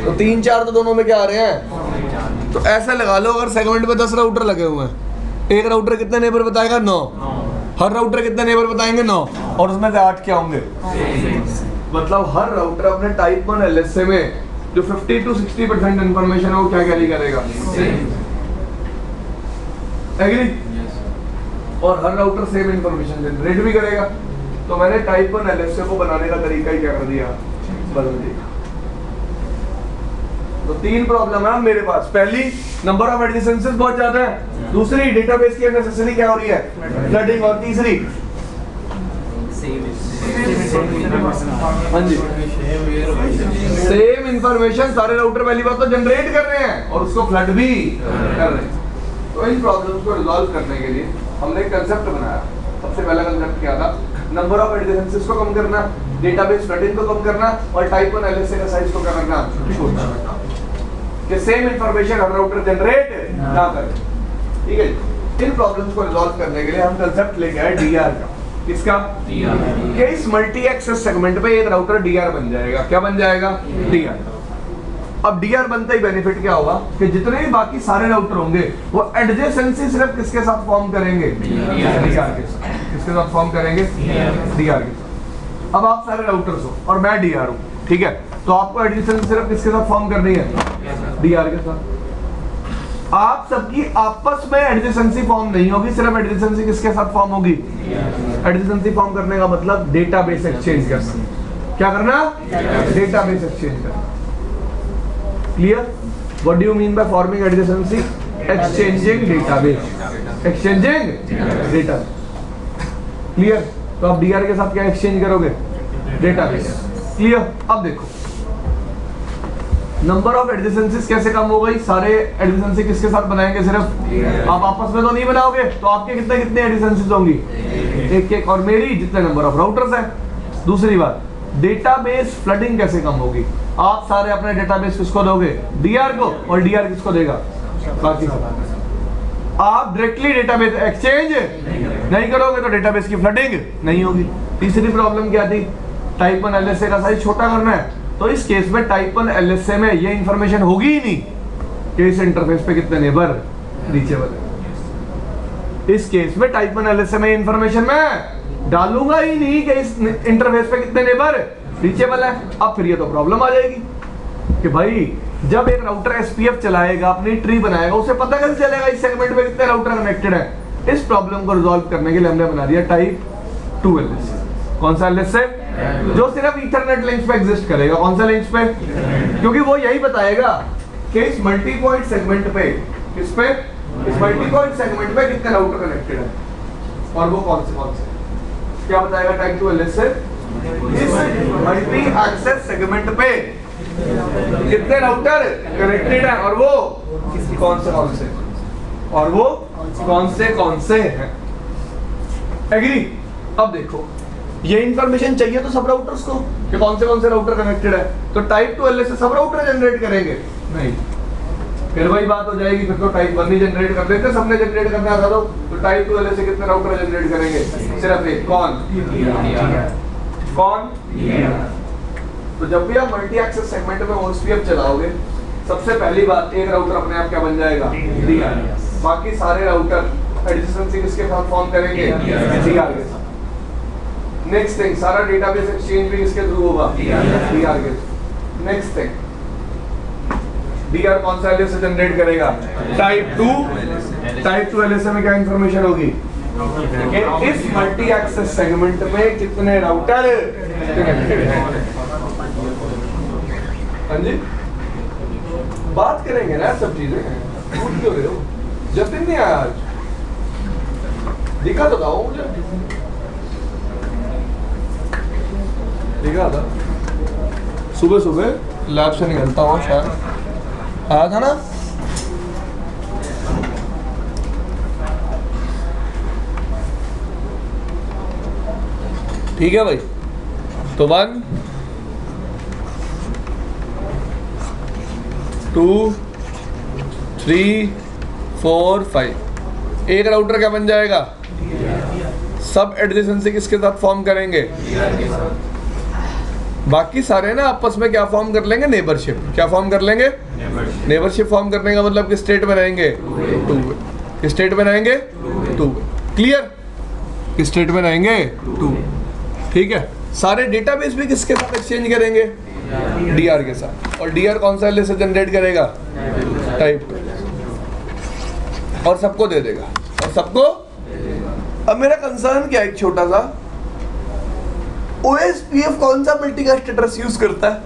Speaker 1: तो 3 4 तो दोनों में क्या आ रहे हैं? तो ऐसा लगा लो, अगर सेगमेंट में 10 राउटर लगे हुए हैं, एक राउटर कितने नेबर बताएगा? 9। हर राउटर कितने नेबर बताएंगे? 9। और उसमें से 8 क्या होंगे? मतलब हर राउटर अपने टाइप 1 LSA में जो 50 to 60% इंफॉर्मेशन है वो क्या कैरी करेगा? एग्री? और हर राउटर सेम इंफॉर्मेशन जनरेट भी करेगा। तो मैंने टाइप 1 LSA को बनाने का तरीका ही क्या कर दिया? बदल दिया। तो 3 प्रॉब्लम है मेरे पास। पहली, नंबर ऑफ एडजेसेंसीज बहुत ज्यादा है। दूसरी, डेटाबेस की अननेसेसरी क्या हो रही है? फ्लडिंग। और तीसरी, हाँ जी, सेम इंफॉर्मेशन सारे राउटर पहली बात तो जनरेट कर रहे हैं और उसको फ्लड भी कर रहे हैं। तो इन प्रॉब्लम्स को रिजॉल्व करने के लिए हमने एक कंसेप्ट बनाया। सबसे पहला कंसेप्ट क्या था? नंबर ऑफ एडजेसेंसीज को कम करना, डेटाबेस फ्लडिंग को कम करना, और टाइप 1 LSA का साइज को करना छोटा कि सेम इंफॉर्मेशन हर राउटर जनरेट ना करे। ठीक है, इन प्रॉब्लम्स को रिजॉल्व करने के लिए हम कंसेप्ट लेके आए DR का। किसका? DR। कि इस मल्टी एक्सेस सेगमेंट पे एक राउटर DR बन जाएगा। क्या बन जाएगा? DR। अब DR बनते ही बेनिफिट क्या होगा कि जितने भी बाकी सारे राउटर होंगे वो एडजेसेंसी सिर्फ किसके साथ फॉर्म करेंगे? DR के साथ। किसके साथ फॉर्म करेंगे? DR के साथ। अब आप सारे राउटर्स हो और मैं DR हूँ, ठीक है, तो आपको एडजेसेंसी सिर्फ किसके साथ फॉर्म करनी है? DR के साथ। आप सबकी आपस में एडजेसेंसी फॉर्म नहीं होगी, सिर्फ एडजेसेंसी किसके साथ फॉर्म होगी? एडजेसेंसी फॉर्म करने का मतलब डेटाबेस एक्सचेंज करना। क्या करना? डेटाबेस एक्सचेंज करना। Clear? What do you mean by forming adjacency? Exchanging database. Exchanging data. Clear? तो आप DR के साथ क्या एक्सचेंज करोगे? डेटाबेस। क्लियर? अब देखो, नंबर ऑफ एडजेसेंसीज कैसे कम हो गई? सारे एडजेसेंसी किसके साथ बनाएंगे? सिर्फ आप आपस में तो नहीं बनाओगे, तो आपके कितने कितने एडजेसेंसीज होंगी? एक एक। और मेरी जितने नंबर ऑफ राउटर्स हैं। दूसरी बात, डेटाबेस फ्लडिंग कैसे कम होगी? आप सारे अपने डेटाबेस किसको दोगे? DR को। और DR किसको देगा? बाकी सब। आप डायरेक्टली डेटाबेस एक्सचेंज नहीं करोगे तो डेटाबेस की फ्लडिंग नहीं होगी। तीसरी प्रॉब्लम क्या थी? टाइप 1 LSA का साइज छोटा करना है। तो इस केस में टाइप 1 LSA में ये इंफॉर्मेशन होगी ही नहीं कि इस इंटरफेस पे कितने नेबर रीचेबल है। इस केस में टाइप 1 LSA में इंफॉर्मेशन मैं डालूंगा ही नहीं कि इस इंटरफेस पे कितने नेबर रीचेबल है। अब फिर ये तो प्रॉब्लम आ जाएगी कि भाई जब एक राउटर SPF चलाएगा, अपनी ट्री बनाएगा, उसे पता कैसे चलेगा इस सेगमेंट में कितने राउटर कनेक्टेड है? इस प्रॉब्लम को रिजॉल्व करने के लिए हमने बना दिया टाइप 2 LSA। कौन सा LSA? जो सिर्फ ईथरनेट लिंक्स पे एग्जिस्ट करेगा। कौन सा लिंक्स पे? क्योंकि वो यही बताएगा कि इस मल्टी पॉइंट सेगमेंट पे, किस पे? इस मल्टी पॉइंट सेगमेंट पे कितने राउटर कनेक्टेड है और वो कौन से। क्या बताएगा टाइप 2 LSA? इस मल्टी एक्सेस सेगमेंट पे कितने राउटर कनेक्टेड है और वो कौन से और वो कौन से हैं। एग्री? अब देखो, ये इंफॉर्मेशन चाहिए तो सब राउटर्स को कि कौन से राउटर कनेक्टेड है, तो टाइप 2 LSA सब राउटर जनरेट करेंगे? नहीं, फिर वही बात हो जाएगी, फिर तो टाइप 1 ही जनरेट कर देते, सबने जनरेट करना आता तो टाइप 2 LSA कितने राउटर जनरेट करेंगे? सिर्फ एक। कौन? तो जब भी आप मल्टी एक्सेस सेगमेंट में OSPF चलाओगे, सबसे पहली बात, एक राउटर अपने आप क्या बन जाएगा? DR। बाकी सारे राउटर एडजेसेंसी किसके साथ फॉर्म करेंगे? DR के साथ। नेक्स्ट थिंग, सारा डेटाबेस एक्सचेंज भी किसके थ्रू होगा? DR के। नेक्स्ट थिंग, DR कौन सा LSA जनरेट करेगा? टाइप 2 LSA में क्या इंफॉर्मेशन होगी? इस मल्टी एक्सेस सेगमेंट में कितने राउटर कनेक्टेड हैं। हाँ जी, बात करेंगे ना सब चीजें। पूछ क्यों रहे हो? जतिन नहीं आया आज? दिखा तो था वो मुझे, दिखा था सुबह लैब से निकलता हुआ, शायद आया था ना। ठीक है भाई, तो 1 2 3 4 5 एक राउटर क्या बन जाएगा? सब एडजेसेंसी किसके साथ फॉर्म करेंगे? बाकी सारे ना आपस में क्या फॉर्म कर लेंगे? नेबरशिप। क्या फॉर्म कर लेंगे? नेबरशिप फॉर्म करने का मतलब किस स्टेट में रहेंगे? 2 वे। किस स्टेट में रहेंगे? 2 वे। क्लियर? किस स्टेट में रहेंगे? 2 वे। ठीक है। सारे डेटाबेस भी किसके साथ एक्सचेंज करेंगे? DR के साथ। और DR कौन सा LSA जनरेट करेगा? टाइप 2। और सबको दे देगा। और सबको। अब मेरा कंसर्न क्या है, एक छोटा सा, OSPF कौन सा मल्टीकास्ट एड्रेस यूज करता है?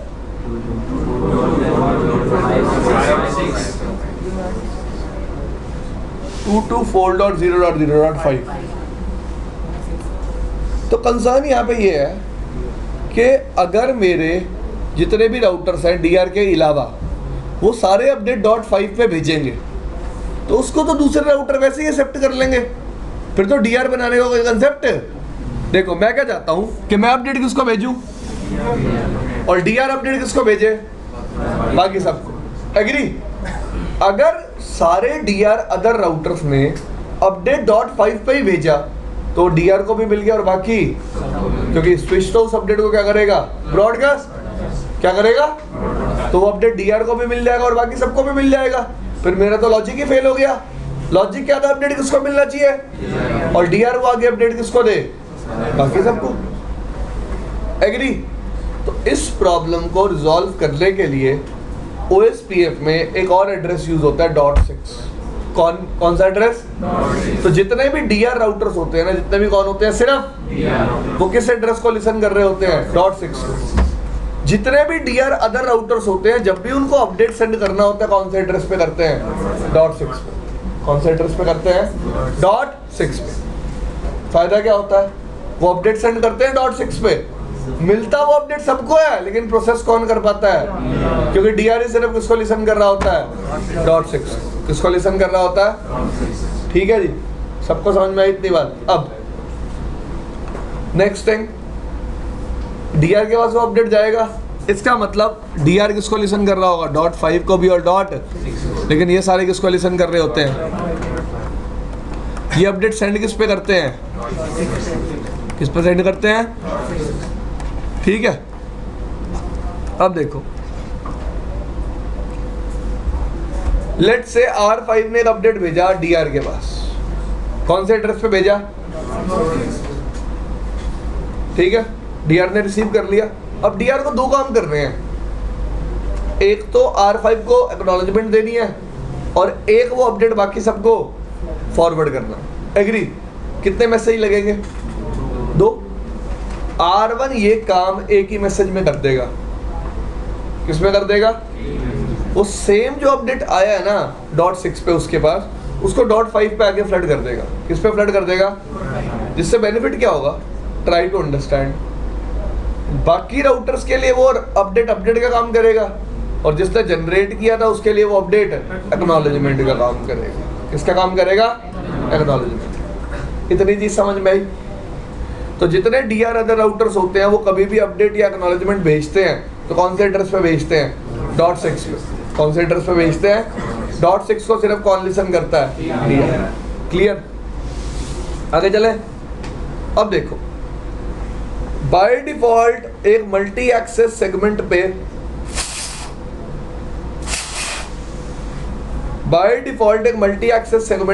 Speaker 1: 224.0.0.5। तो कंसर्न यहाँ पे ये है कि अगर मेरे जितने भी राउटर्स हैं DR के अलावा, वो सारे अपडेट .5 पे भेजेंगे, तो उसको तो दूसरे राउटर वैसे ही एक्सेप्ट कर लेंगे। फिर तो DR बनाने का कोई कंसेप्ट। देखो, मैं क्या चाहता हूँ कि मैं अपडेट किसको भेजूँ और DR अपडेट किसको भेजे? बाकी सबको। एग्री? अगर सारे DR अदर राउटर्स ने अपडेट .5 पे ही भेजा तो DR को भी मिल गया और बाकी, क्योंकि स्विच तो उस अपडेट को क्या करेगा? ब्रॉडकास्ट। क्या करेगा? तो वो अपडेट DR को भी मिल जाएगा और बाकी सबको भी मिल जाएगा। फिर मेरा तो लॉजिक ही फेल हो गया। लॉजिक क्या था? अपडेट किसको मिलना चाहिए और DR वो आगे अपडेट किसको दे? बाकी सबको। एग्री? तो इस प्रॉब्लम को रिजॉल्व करने के लिए OSPF में एक और एड्रेस यूज होता है .6। कौन सा एड्रेस? तो जितने भी DR राउटर्स होते हैं ना, जितने भी कौन होते हैं, सिर्फ वो किस एड्रेस को लिसन कर रहे होते हैं? .6। जितने भी DR अदर राउटर्स होते हैं, जब भी उनको अपडेट सेंड करना होता है, कौन से एड्रेस पे करते हैं? .6 पे। कौन से एड्रेस पे करते हैं? .6 पे। फायदा क्या होता है? वो अपडेट सेंड करते हैं .6 पे, मिलता वो अपडेट सबको है, लेकिन प्रोसेस कौन कर पाता है? क्योंकि DR सिर्फ किसको लिसन कर रहा होता है? .6। किसको लिसन कर रहा होता है? ठीक है जी, सबको समझ में आई इतनी बात? अब नेक्स्ट थिंग, DR के पास वो अपडेट जाएगा, इसका मतलब DR किसको लिसन कर रहा होगा? .5 को भी और लेकिन ये सारे किसको लिसन कर रहे होते हैं? ये अपडेट सेंड किस पे करते हैं? किस पे सेंड करते हैं? ठीक है। अब देखो, लेट से R5 ने एक अपडेट भेजा DR के पास। कौन से एड्रेस पे भेजा? ठीक है, DR ने रिसीव कर लिया। अब DR को दो काम करने हैं, एक तो R5 को एक्नॉलेजमेंट देनी है और एक वो अपडेट बाकी सबको फॉरवर्ड करना। एग्री? कितने मैसेज लगेंगे? 2। R1 ये काम एक ही मैसेज में कर देगा। किसमें कर देगा? वो सेम जो अपडेट आया है ना .6 पे उसके पास, उसको .5 पे आके फ्लड कर देगा। किस पे फ्लड कर देगा? जिससे बेनिफिट क्या होगा? Try to understand. बाकी राउटर्स के लिए वो अपडेट का काम करेगा, और जिसने जनरेट किया था उसके लिए वो अपडेट एक्नॉलेजमेंट का काम करेगा। किसका काम करेगा? एक्नॉलेजमेंट। इतनी चीज समझ में आई? तो जितने डीआर अदर राउटर्स होते हैं वो कभी भी अपडेट या एक्नॉलेजमेंट भेजते हैं तो कौन से एड्रेस पे भेजते हैं? .6 पे। कौन से एड्रेस पे भेजते हैं? .6 को सिर्फ कौन लिसन करता है? डीआर। क्लियर? आगे चले। अब देखो, बाय डिफॉल्ट एक मल्टी एक्सेस सेगमेंट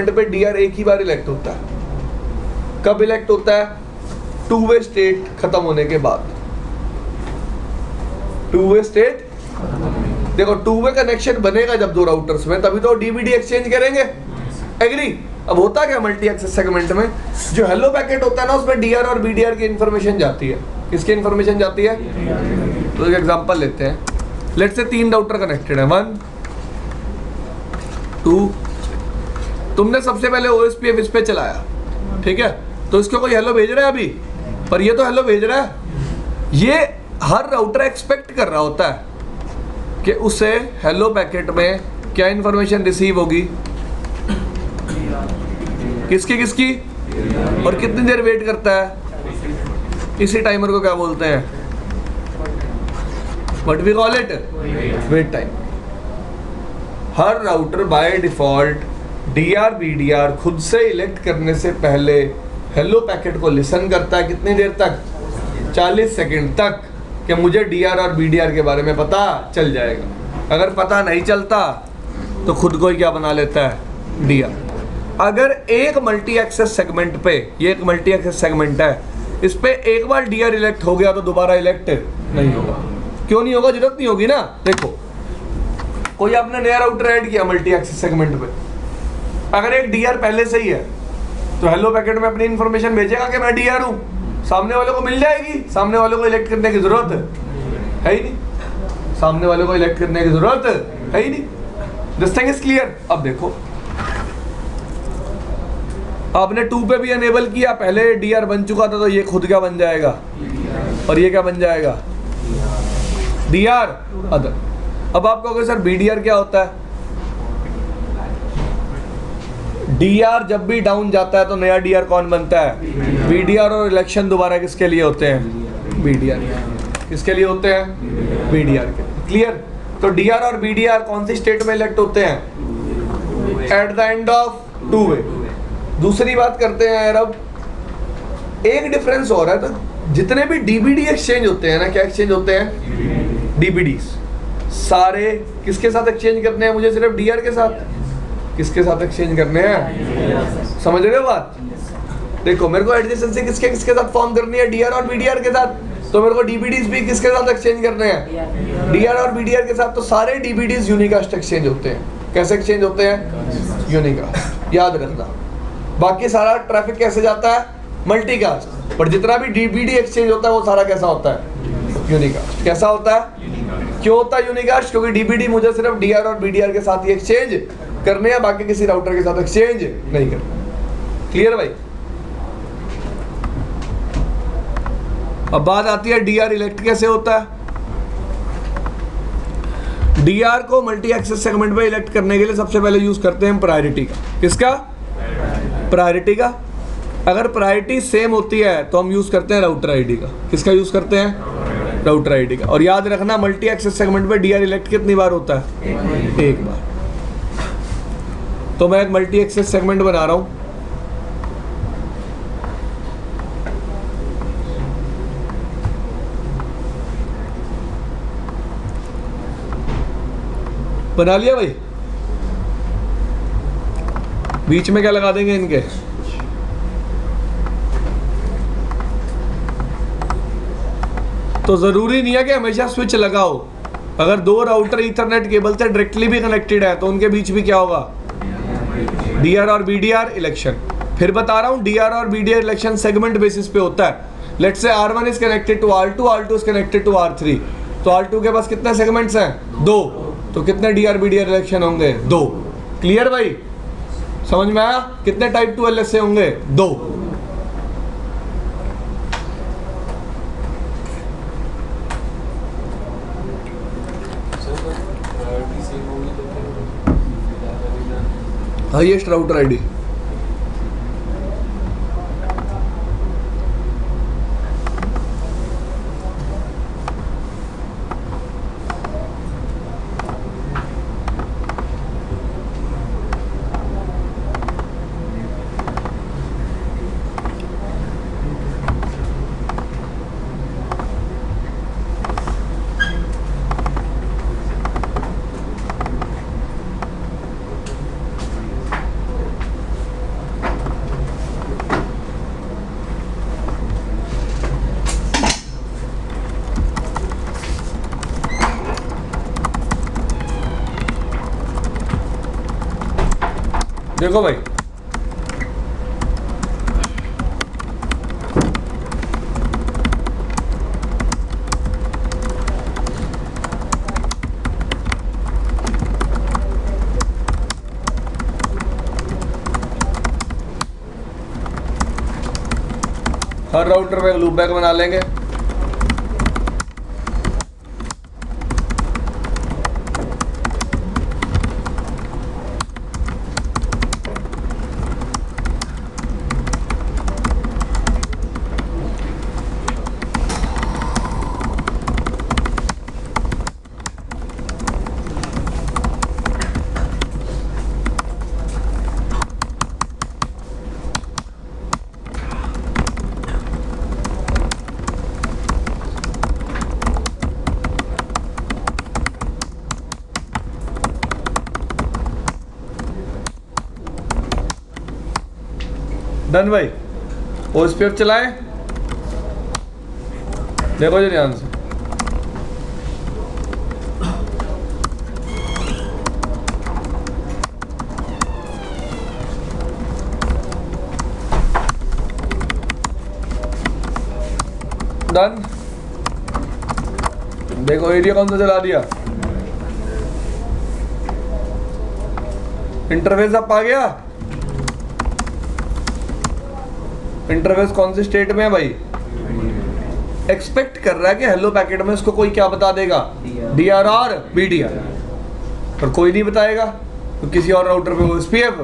Speaker 1: पे डीआर एक ही बार इलेक्ट होता है। कब इलेक्ट होता है? टू वे स्टेट खत्म होने के बाद। टू वे स्टेट, देखो टू वे कनेक्शन बनेगा जब दो राउटर्स में, तभी तो डीबीडी एक्सचेंज करेंगे। एग्री? अब होता क्या मल्टी एक्सेस सेगमेंट में, जो हेलो पैकेट होता है ना उसमें डीआर और बीडीआर की इंफॉर्मेशन जाती है। किसकी इंफॉर्मेशन जाती है? तो एक एग्जांपल लेते हैं। लेट्स से 3 राउटर कनेक्टेड है, 1 2। तुमने सबसे पहले OSPF इस पे चलाया, ठीक है? तो इसको कोई हेलो भेज रहा है अभी, पर ये तो हेलो भेज रहा है। ये हर राउटर एक्सपेक्ट कर रहा होता है कि उसे हेलो पैकेट में क्या इंफॉर्मेशन रिसीव होगी, किसकी और कितनी देर वेट करता है। इसी टाइमर को क्या बोलते हैं? What we call it? Wait time. हर router by default DR BDR खुद से इलेक्ट करने से पहले हेलो पैकेट को लिसन करता है। कितनी देर तक? 40 सेकंड तक, कि मुझे डीआर और बीडीआर के बारे में पता चल जाएगा। अगर पता नहीं चलता तो खुद को ही क्या बना लेता है? डीआर। अगर एक मल्टी एक्सेस सेगमेंट पे, ये एक मल्टी एक्सेस सेगमेंट है, इस पे एक बार डीआर इलेक्ट हो गया तो दोबारा इलेक्ट नहीं होगा। क्यों नहीं होगा? जरूरत नहीं होगी ना। देखो, कोई आपने नया राउटर ऐड किया मल्टी एक्सेस सेगमेंट पे, अगर एक डीआर पहले से ही है तो हेलो पैकेट में अपनी इंफॉर्मेशन भेजेगा कि मैं डीआर हूं, सामने वाले को मिल जाएगी। सामने वाले को इलेक्ट करने की जरूरत है ही नहीं। सामने वाले को इलेक्ट करने की जरूरत है ही नहीं। This thing is clear? अब देखो, आपने 2 पे भी अनेबल किया, पहले डीआर बन चुका था, तो ये खुद क्या बन जाएगा? और ये क्या बन जाएगा? D R other. अब आप कहोगे सर बीडीआर क्या होता है? डीआर जब भी डाउन जाता है तो नया डीआर कौन बनता है? बीडीआर। और इलेक्शन दोबारा किसके लिए होते हैं? बीडीआर। किसके लिए होते हैं? बीडीआर के। क्लियर? तो डीआर और बीडीआर कौन सी स्टेट में इलेक्ट होते हैं? At the end of two way. दूसरी बात करते हैं यार, अब एक डिफरेंस हो रहा है। तो जितने भी डीबीडी एक्सचेंज होते हैं ना, क्या एक्सचेंज होते हैं? डीबीडीज। सारे किसके साथ एक्सचेंज करने हैं? मुझे सिर्फ डीआर के साथ। किसके साथ एक्सचेंज करने हैं? समझ रहे हो बात? देखो, मेरे को एडजेसेंसी किसके साथ फॉर्म करनी है? डीआर और बीडीआर के साथ। तो मेरे को डीबीडीज भी किसके साथ एक्सचेंज करने हैं? डीआर और बीडीआर के साथ। तो सारे डीबीडीज यूनिकास्ट एक्सचेंज होते हैं। कैसे एक्सचेंज होते हैं? यूनिकास्ट। याद रखना। बाकी सारा ट्रैफिक कैसे जाता है? मल्टीकास्ट। पर जितना भी डीबीडी एक्सचेंज होता है वो सारा कैसा होता है? यूनिकास्ट। कैसा होता है? क्यों होता है यूनिकास्ट? क्योंकि डीबीडी मुझे सिर्फ डीआर और बीडीआर के साथ ही एक्सचेंज करने हैं, बाकी किसी राउटर के साथ एक्सचेंज नहीं करना। क्लियर भाई? अब बात आती है डीआर इलेक्ट कैसे होता है। डीआर को मल्टी एक्सेस सेगमेंट में इलेक्ट करने के लिए सबसे पहले यूज करते हैं प्रायोरिटी का। किसका? प्रायोरिटी का। अगर प्रायोरिटी सेम होती है तो हम यूज करते हैं राउटर आईडी का। किसका यूज करते हैं? राउटर आईडी का। और याद रखना, मल्टी एक्सेस सेगमेंट में डीआर इलेक्ट कितनी बार होता है? एक बार। तो मैं एक मल्टी एक्सेस सेगमेंट बना रहा हूं। बना लिया भाई? बीच में क्या लगा देंगे इनके? तो जरूरी नहीं है कि हमेशा स्विच लगाओ। अगर दो राउटर ईथरनेट केबल से डायरेक्टली भी कनेक्टेड है तो उनके बीच भी क्या होगा? डीआर और बीडीआर इलेक्शन। फिर बता रहा हूँ डीआर और बीडीआर इलेक्शन सेगमेंट बेसिस पे होता है। Let's say R1 is connected to R2, R2 is connected to R3, तो R2 के पास कितने सेगमेंट्स हैं? 2, तो कितने डीआर बीडीआर इलेक्शन होंगे? 2। क्लियर भाई, समझ में आया? कितने टाइप 2 LSA होंगे? 2। हाईएस्ट राउटर आईडी देखो भाई, हर राउटर में लूप बैक बना लेंगे। डन भाई, ओएसपीएफ चलाएं। देखो जी ध्यान से, डन। देखो एरिया कौन सा चला दिया, इंटरफेस अप आ गया। इंटरफेस कौन सी स्टेट में है भाई? एक्सपेक्ट कर रहा है कि हेलो पैकेट में उसको कोई क्या बता देगा, डीआर और बीडीआर, पर कोई नहीं बताएगा, तो किसी और राउटर पे ओएसपीएफ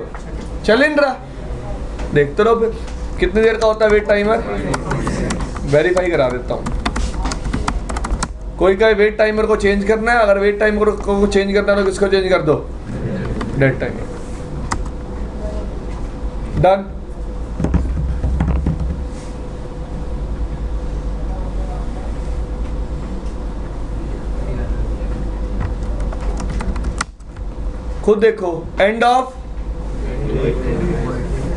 Speaker 1: चल इन रहा। देखते रहो फिर कितनी देर का होता है वेट टाइमर। वेरीफाई करा देता हूँ। कोई कहे वेट टाइमर को चेंज करना है, अगर वेट टाइमर को चेंज करना है तो किसको चेंज कर दो? Dead timer. डन। खुद देखो, एंड ऑफ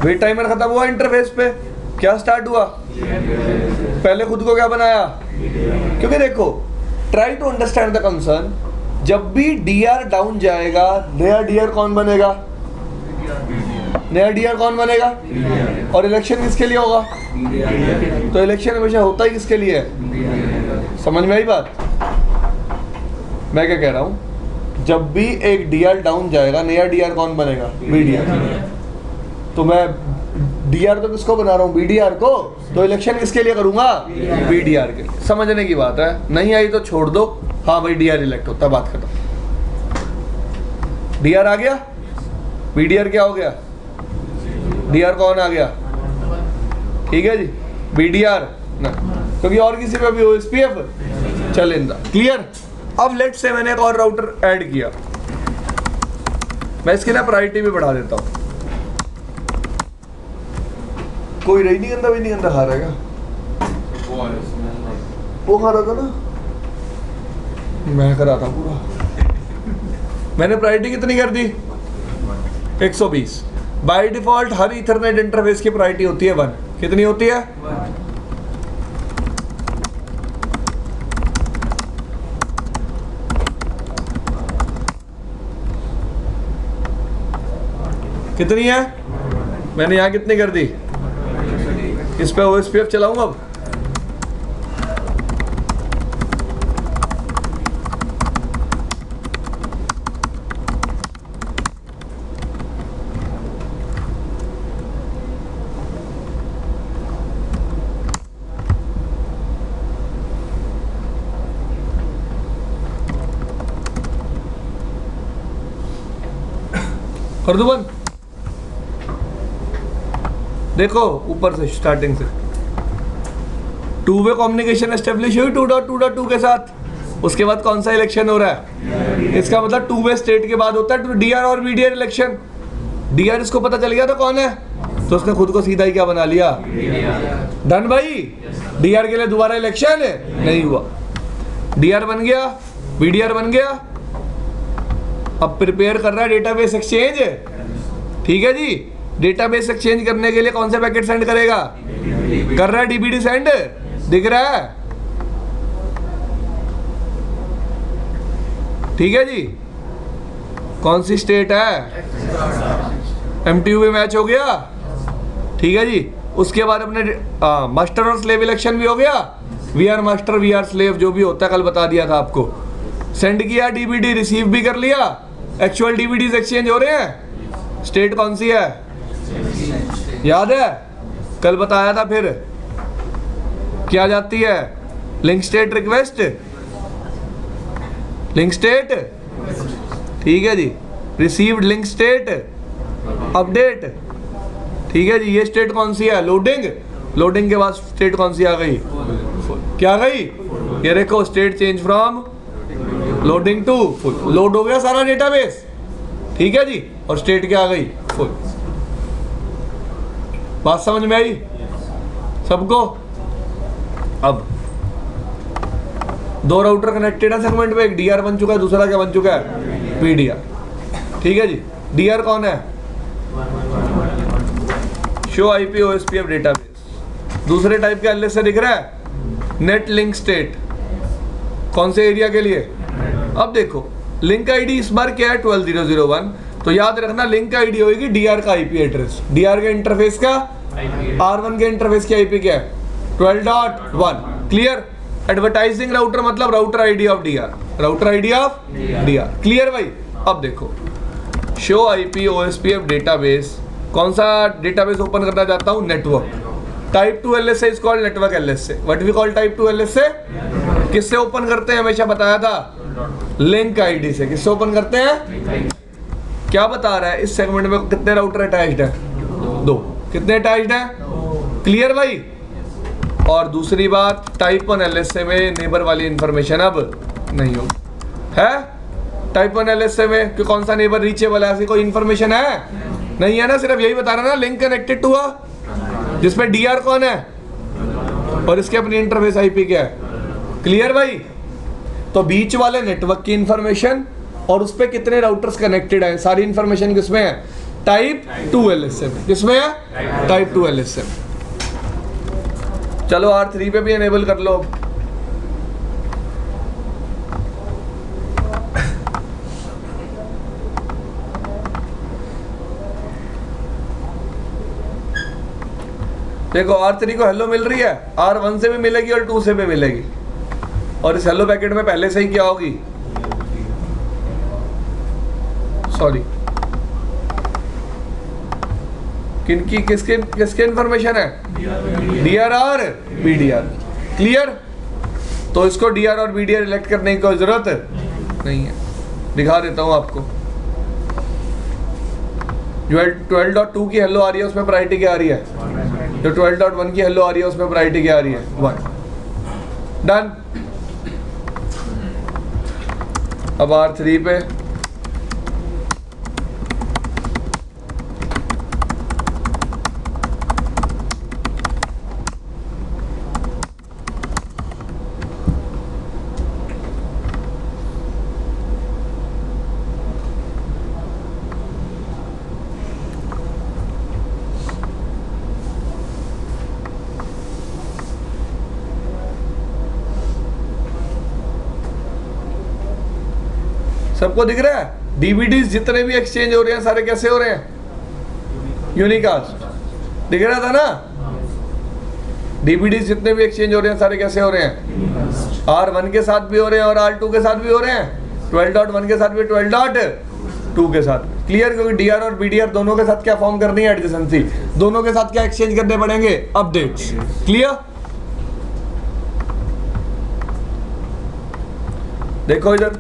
Speaker 1: वेट टाइमर खत्म हुआ। इंटरफेस पे क्या स्टार्ट हुआ? पहले खुद को क्या बनाया? क्योंकि देखो, try to understand the concern. जब भी डीआर डाउन जाएगा, नया डीआर कौन बनेगा? नया डीआर कौन बनेगा? और इलेक्शन किसके लिए होगा? तो इलेक्शन हमेशा होता ही किसके लिए है? समझ में आई बात? मैं क्या कह रहा हूं, जब भी एक डीआर डाउन जाएगा, नया डीआर कौन बनेगा? बीडीआर। तो मैं डीआर तो किसको बना रहा हूँ? बीडीआर को। तो इलेक्शन किसके लिए करूंगा? बीडीआर के लिए। समझने की बात है, नहीं आई तो छोड़ दो। हाँ भाई, डीआर इलेक्ट होता, बात खत्म। डीआर आ गया, बीडीआर क्या हो गया? डीआर कौन आ गया? ठीक है जी, बीडीआर ना, क्योंकि और किसी पे भी ओएसपीएफ चलेंदा। क्लियर? अब लेट्स से मैंने एक और राउटर ऐड किया, मैं इसकी ना प्रायोरिटी भी बढ़ा देता हूँ। कोई रही नहीं गंदा, भी नहीं गंदा खा रहेगा, वो खा रहा था ना, मैं करा था पूरा। मैंने प्रायोरिटी कितनी कर दी? 120। By default her Ethernet interface की प्रायोरिटी होती है 1। कितनी होती है? 1। कितनी है? मैंने यहाँ कितनी कर दी? इस पे OSPF चलाऊंगा अब। कर दो बंद। देखो ऊपर से स्टार्टिंग से 2-वे कम्युनिकेशन एस्टेब्लिश हुई 2.2.2 के साथ। उसके बाद कौन सा इलेक्शन हो रहा है? इसका मतलब 2-वे स्टेट के बाद होता है DR और VDR इलेक्शन। DR इसको पता चल गया था कौन है, तो उसने खुद को सीधा ही क्या बना लिया? डन भाई। DR के लिए दोबारा इलेक्शन नहीं हुआ, DR बन गया, VDR बन गया। अब प्रिपेयर कर रहा है डेटाबेस एक्सचेंज। ठीक है जी, डेटाबेस एक्सचेंज करने के लिए कौन से पैकेट सेंड करेगा? कर रहा है DBD सेंड, दिख रहा है? ठीक है जी। कौन सी स्टेट है? MTU में मैच हो गया। ठीक है जी। उसके बाद अपने मास्टर और स्लेव इलेक्शन भी हो गया। VR मास्टर VR स्लेव जो भी होता है, कल बता दिया था आपको। सेंड किया DBD, रिसीव भी कर लिया। एक्चुअल DBDs एक्सचेंज हो रहे हैं। स्टेट कौन सी है? याद है? कल बताया था। फिर क्या जाती है? Link state request, link state. ठीक है जी। Received link state update. ठीक है जी। ये स्टेट कौन सी है? लोडिंग। लोडिंग के बाद स्टेट कौन सी आ गई? क्या आ गई? ये देखो, state change from loading to full. Load हो गया सारा डेटाबेस। ठीक है जी। और स्टेट क्या आ गई? फुल। बात समझ में आई सबको? अब 2 राउटर कनेक्टेड है सेगमेंट में। एक DR बन चुका है, दूसरा क्या बन चुका है? VDR। ठीक है जी। DR कौन है? Show IP OSPF database. दूसरे टाइप के LS से दिख रहा है नेट लिंक स्टेट। कौन से एरिया के लिए? अब देखो, लिंक ID इस बार क्या है? 12001। तो याद रखना, लिंक ID होगी DR का IP एड्रेस। DR के इंटरफेस का, R1 के इंटरफेस की IP क्या है? 12.1। क्लियर? एडवर्टाइजिंग राउटर मतलब router ID of DR। Router ID of DR। Clear भाई? अब देखो, शो IP OSPF डेटाबेस। कौन सा डेटाबेस ओपन करना चाहता हूं? Network. Type 2 LSA is called network LSA। What we call type 2 LSA? किससे ओपन करते हैं? हमेशा बताया था, लिंक ID से। किससे ओपन करते हैं? क्या बता रहा है? इस सेगमेंट में कितने राउटर अटैच्ड है? 2। कितने अटैच्ड है? क्लियर भाई? और दूसरी बात, टाइप 1 LSA में नेबर वाली इंफॉर्मेशन अब नहीं हो है। टाइप 1 LSA में कि कौन सा नेबर रीचेबल है, ऐसी कोई इंफॉर्मेशन है? नहीं है ना। सिर्फ यही बता रहा ना, लिंक कनेक्टेड टू हुआ, जिसमें DR कौन है और इसके अपनी इंटरफेस IP क्या है। क्लियर भाई? तो बीच वाले नेटवर्क की इंफॉर्मेशन और उस पे कितने राउटर्स कनेक्टेड हैं, सारी इंफॉर्मेशन किसमें है? टाइप 2 LSA में। किसमें है? टाइप 2 LSA में। चलो R3 पे भी एनेबल कर लो। देखो, R3 को हेलो मिल रही है, R1 से भी मिलेगी और 2 से भी मिलेगी। और इस हेलो पैकेट में पहले से ही क्या होगी? सॉरी, किनकी किसके किसके इंफॉर्मेशन है? DR और VDR। क्लियर? तो इसको DR और VDR इलेक्ट करने की कोई जरूरत नहीं है। दिखा देता हूं आपको। जो 12.2 की हेलो आ रही है उसमें प्रायोरिटी क्या आ रही है? जो 12.1 की हेलो आ रही है उसमें प्रायोरिटी क्या आ रही है? 1। डन। अब R3 पे सबको दिख रहा है? DBDs जितने भी एक्सचेंज हो रहे हैं सारे कैसे हो रहे हैं? यूनिकास्ट। दिख रहा था ना? डीपीडी जितने भी एक्सचेंज हो रहे हैं सारे कैसे हो रहे हैं? R1 के साथ भी हो रहे हैं और R2 के साथ भी हो रहे हैं, 12.1 के साथ भी, 12.2 के साथ। क्लियर? क्योंकि डीआर और बीडीआर दोनों के साथ क्या फॉर्म करनी है? एडजेसेंसी। दोनों के साथ क्या एक्सचेंज करने पड़ेंगे? अपडेट्स। क्लियर? देखो इधर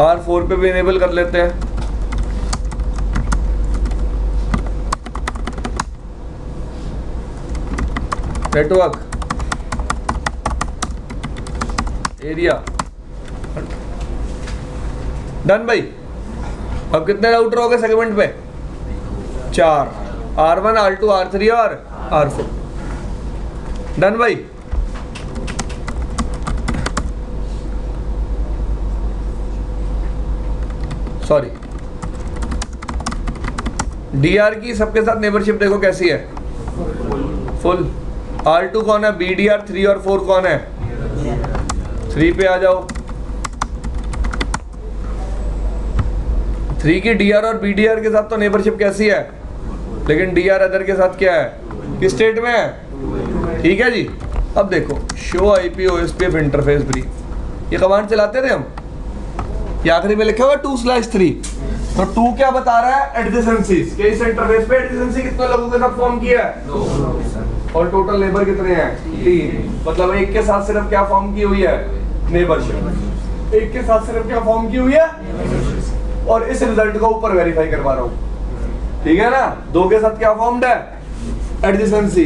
Speaker 1: R4 पे भी इनेबल कर लेते हैं। नेटवर्क एरिया डन भाई। अब कितने राउटर हो गए सेगमेंट पे? 4, R1, R2, R3 और R4। डन भाई। सॉरी, डीआर की सबके साथ नेबरशिप देखो कैसी है? फुल। R2 कौन है? BDR। 3 और 4 कौन है? 3 पे आ जाओ। 3 की DR और BDR के साथ तो नेबरशिप कैसी है? लेकिन DR अदर के साथ क्या है? किस स्टेट में है? ठीक है जी। अब देखो show IP OSPF interface brief, ये कमांड चलाते थे हम। ये आखिरी में लिखा हुआ 2/3। तो 2 क्या बता रहा है? एडजेसेंसीज के इस इंटरफेस पे एडजेसेंसी कितने लोगों के साथ फॉर्म किया है? और टोटल नेबर कितने हैं? 3। मतलब एक के साथ सिर्फ क्या फॉर्म की हुई है? नेबरशिप। एक के साथ सिर्फ क्या फॉर्म की हुई है? और इस रिजल्ट को ऊपर वेरीफाई करवा रहा हूं, ठीक है ना? 2 के साथ क्या फॉर्म्ड है? एडजेसेंसी।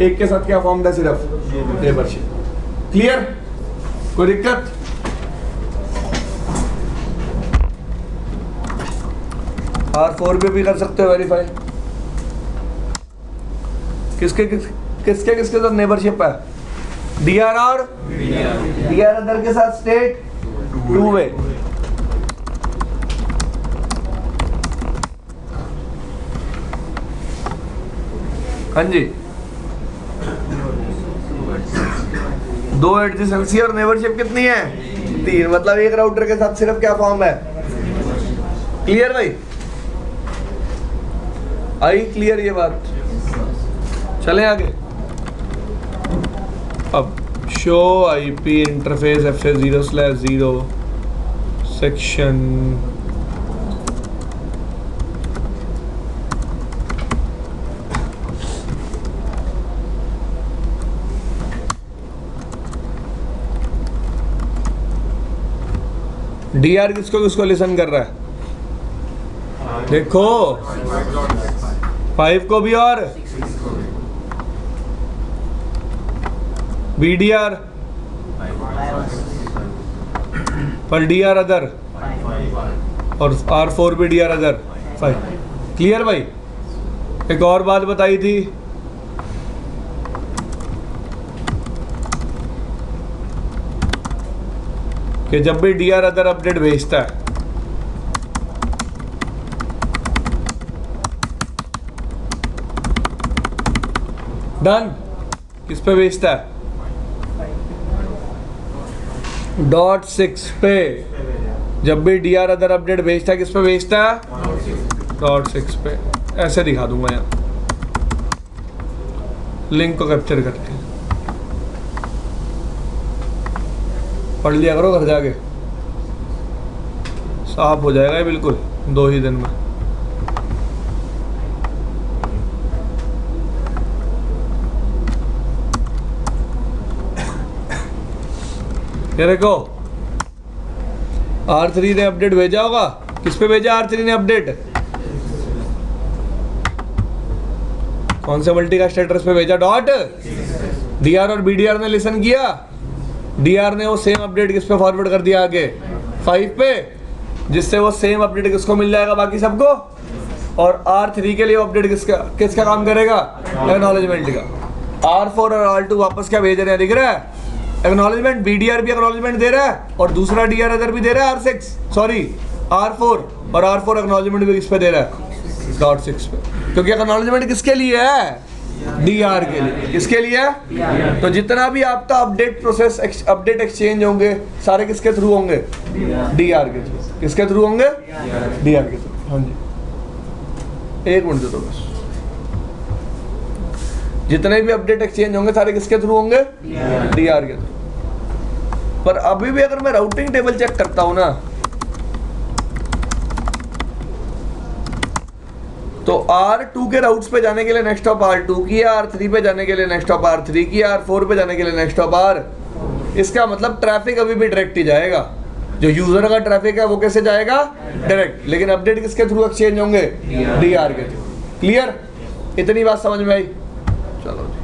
Speaker 1: एक के साथ क्या फॉर्म्ड है? सिर्फ नेबरशिप। क्लियर? कोई दिक्कत? R4 पे भी कर सकते हो वेरीफाई। किसके साथ नेबरशिप है? डीआर और डीआर अदर के साथ स्टेट 2 वे। हाँ जी, 2 एडजेसेंसी और नेबरशिप कितनी है? 3। मतलब एक राउटर के साथ सिर्फ क्या फॉर्म है? क्लियर भाई? आई क्लियर ये बात? चलें आगे। अब show IP interface FA0/0 section DR किसको लिसन कर रहा है? देखो 5 को भी और BDR पर DR अदर और R4 भी DR अदर 5। क्लियर भाई? एक और बात बताई थी, कि जब भी DR अदर अपडेट भेजता है डन, किस पे भेजता है? .6 पे। जब भी DR अदर अपडेट भेजता है किस पे भेजता है? .6 पे। ऐसे दिखा दूंगा यहाँ लिंक को कैप्चर करके। पढ़ लिया करो घर जाके, साफ हो जाएगा ये बिल्कुल 2 ही दिन में। ये देखो R3 ने अपडेट भेजा होगा। किस पे भेजा R3 ने अपडेट? कौन से मल्टी का स्टेटस पे भेजा? DR और BDR ने लिसन किया। DR ने वो सेम अपडेट किस पे फॉरवर्ड कर दिया? आगे 5 पे, जिससे वो सेम अपडेट किसको मिल जाएगा? बाकी सबको। और R3 के लिए अपडेट किसका काम करेगा? एक्नॉलेजमेंट का। R4 और R2 वापस क्या भेज रहे हैं? दिख रहा है? एक्नॉलेजमेंट। BDR भी एक्नॉलेजमेंट दे रहा है और दूसरा DR अदर भी दे रहा है R4 और R4 एक्नॉलेजमेंट भी किस पे दे रहा है? .6 पे। क्योंकि एक्नॉलेजमेंट किसके लिए है? DR के लिए। किसके लिए है? तो जितना भी आपका अपडेट प्रोसेस अपडेट एक्सचेंज होंगे सारे किसके थ्रू होंगे? DR के थ्रू। किसके थ्रू होंगे? DR के थ्रू। हाँ जी। एक मिनट दे दो बस। जितने भी अपडेट एक्सचेंज होंगे सारे किसके थ्रू होंगे? डीआर के थ्रू। पर अभी भी अगर मैं राउटिंग टेबल चेक करता हूं ना, तो R2 के राउट्स पे जाने के लिए नेक्स्ट ऑफ R2 की, R3 पे जाने के लिए नेक्स्ट ऑफ R3 की, R4 पे जाने के लिए नेक्स्ट ऑफ R। इसका मतलब ट्रैफिक अभी भी डायरेक्ट ही जाएगा। जो यूजर का ट्रैफिक है वो कैसे जाएगा? डायरेक्ट। लेकिन अपडेट किसके थ्रू एक्सचेंज होंगे? डीआर के थ्रू। क्लियर? इतनी बात समझ में आई? चलो जी।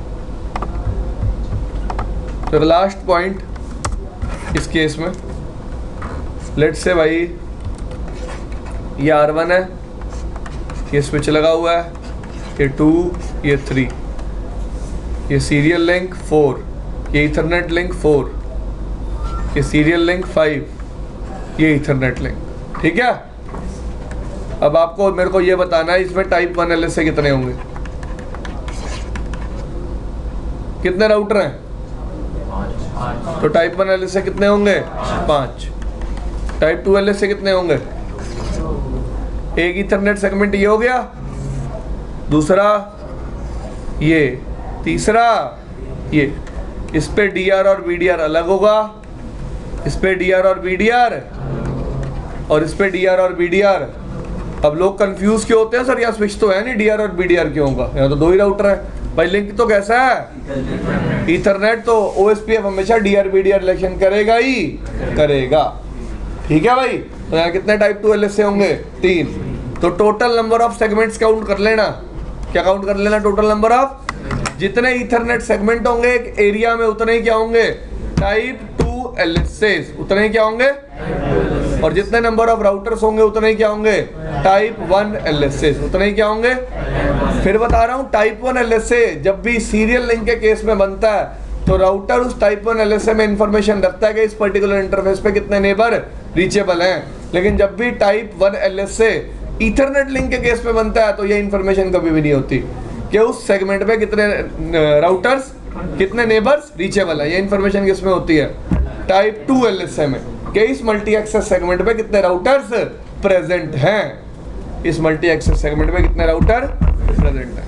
Speaker 1: तो लास्ट पॉइंट इस केस में, लेट्स से भाई ये R1 है, ये स्विच लगा हुआ है, ये 2, ये 3, ये सीरियल लिंक 4, ये इथरनेट लिंक 4, ये सीरियल लिंक 5, ये इथरनेट लिंक। ठीक है? अब आपको मेरे को ये बताना है इसमें टाइप 1 LSA कितने होंगे? कितने राउटर हैं? तो टाइप 1 LSA कितने होंगे? 5। टाइप 2 LSA कितने होंगे? एक इथरनेट सेगमेंट ये हो गया, दूसरा ये, तीसरा ये। इस पे डीआर और बीडीआर अलग होगा, इस पे डीआर और बीडीआर, और इस पे डीआर और बीडीआर। अब लोग कंफ्यूज क्यों होते हैं? सर यहाँ स्विच तो है नहीं, डीआर और बीडीआर क्यों होगा? यहाँ तो 2 ही राउटर है भाई। लिंक तो कैसा है? ईथरनेट। तो ओएसपीएफ हमेशा डीआर बीडीआर रिलेशन करेगा ही करेगा। ठीक है भाई? तो यहाँ कितने टाइप 2 LSA होंगे? 3। तो total number of segments count कर लेना। क्या काउंट कर लेना? टोटल नंबर ऑफ, जितने ईथरनेट सेगमेंट होंगे एक एरिया में उतने ही क्या होंगे? Type 2 LSAs। उतने ही क्या होंगे? और जितने नंबर ऑफ राउटर्स होंगे उतने ही क्या होंगे? Type 1 LSAs। उतने ही क्या होंगे? फिर बता रहा हूँ, टाइप 1 LSA जब भी सीरियल लिंक के केस में बनता है तो राउटर उस टाइप 1 LSA में इंफॉर्मेशन रखता है कि इस पर्टिकुलर इंटरफेस पे कितने नेबर रीचेबल हैं। लेकिन जब भी टाइप 1 LSA ईथरनेट लिंक के केस में बनता है तो ये इंफॉर्मेशन कभी भी नहीं होती कि उस सेगमेंट में कितने राउटर्स, कितने नेबर्स रीचेबल है। ये इंफॉर्मेशन किस में होती है? टाइप 2 LSA में, कि इस मल्टी एक्सेस सेगमेंट पे कितने राउटर्स प्रेजेंट हैं, इस मल्टी एक्सेस सेगमेंट में कितने राउटर प्रेजेंट हैं।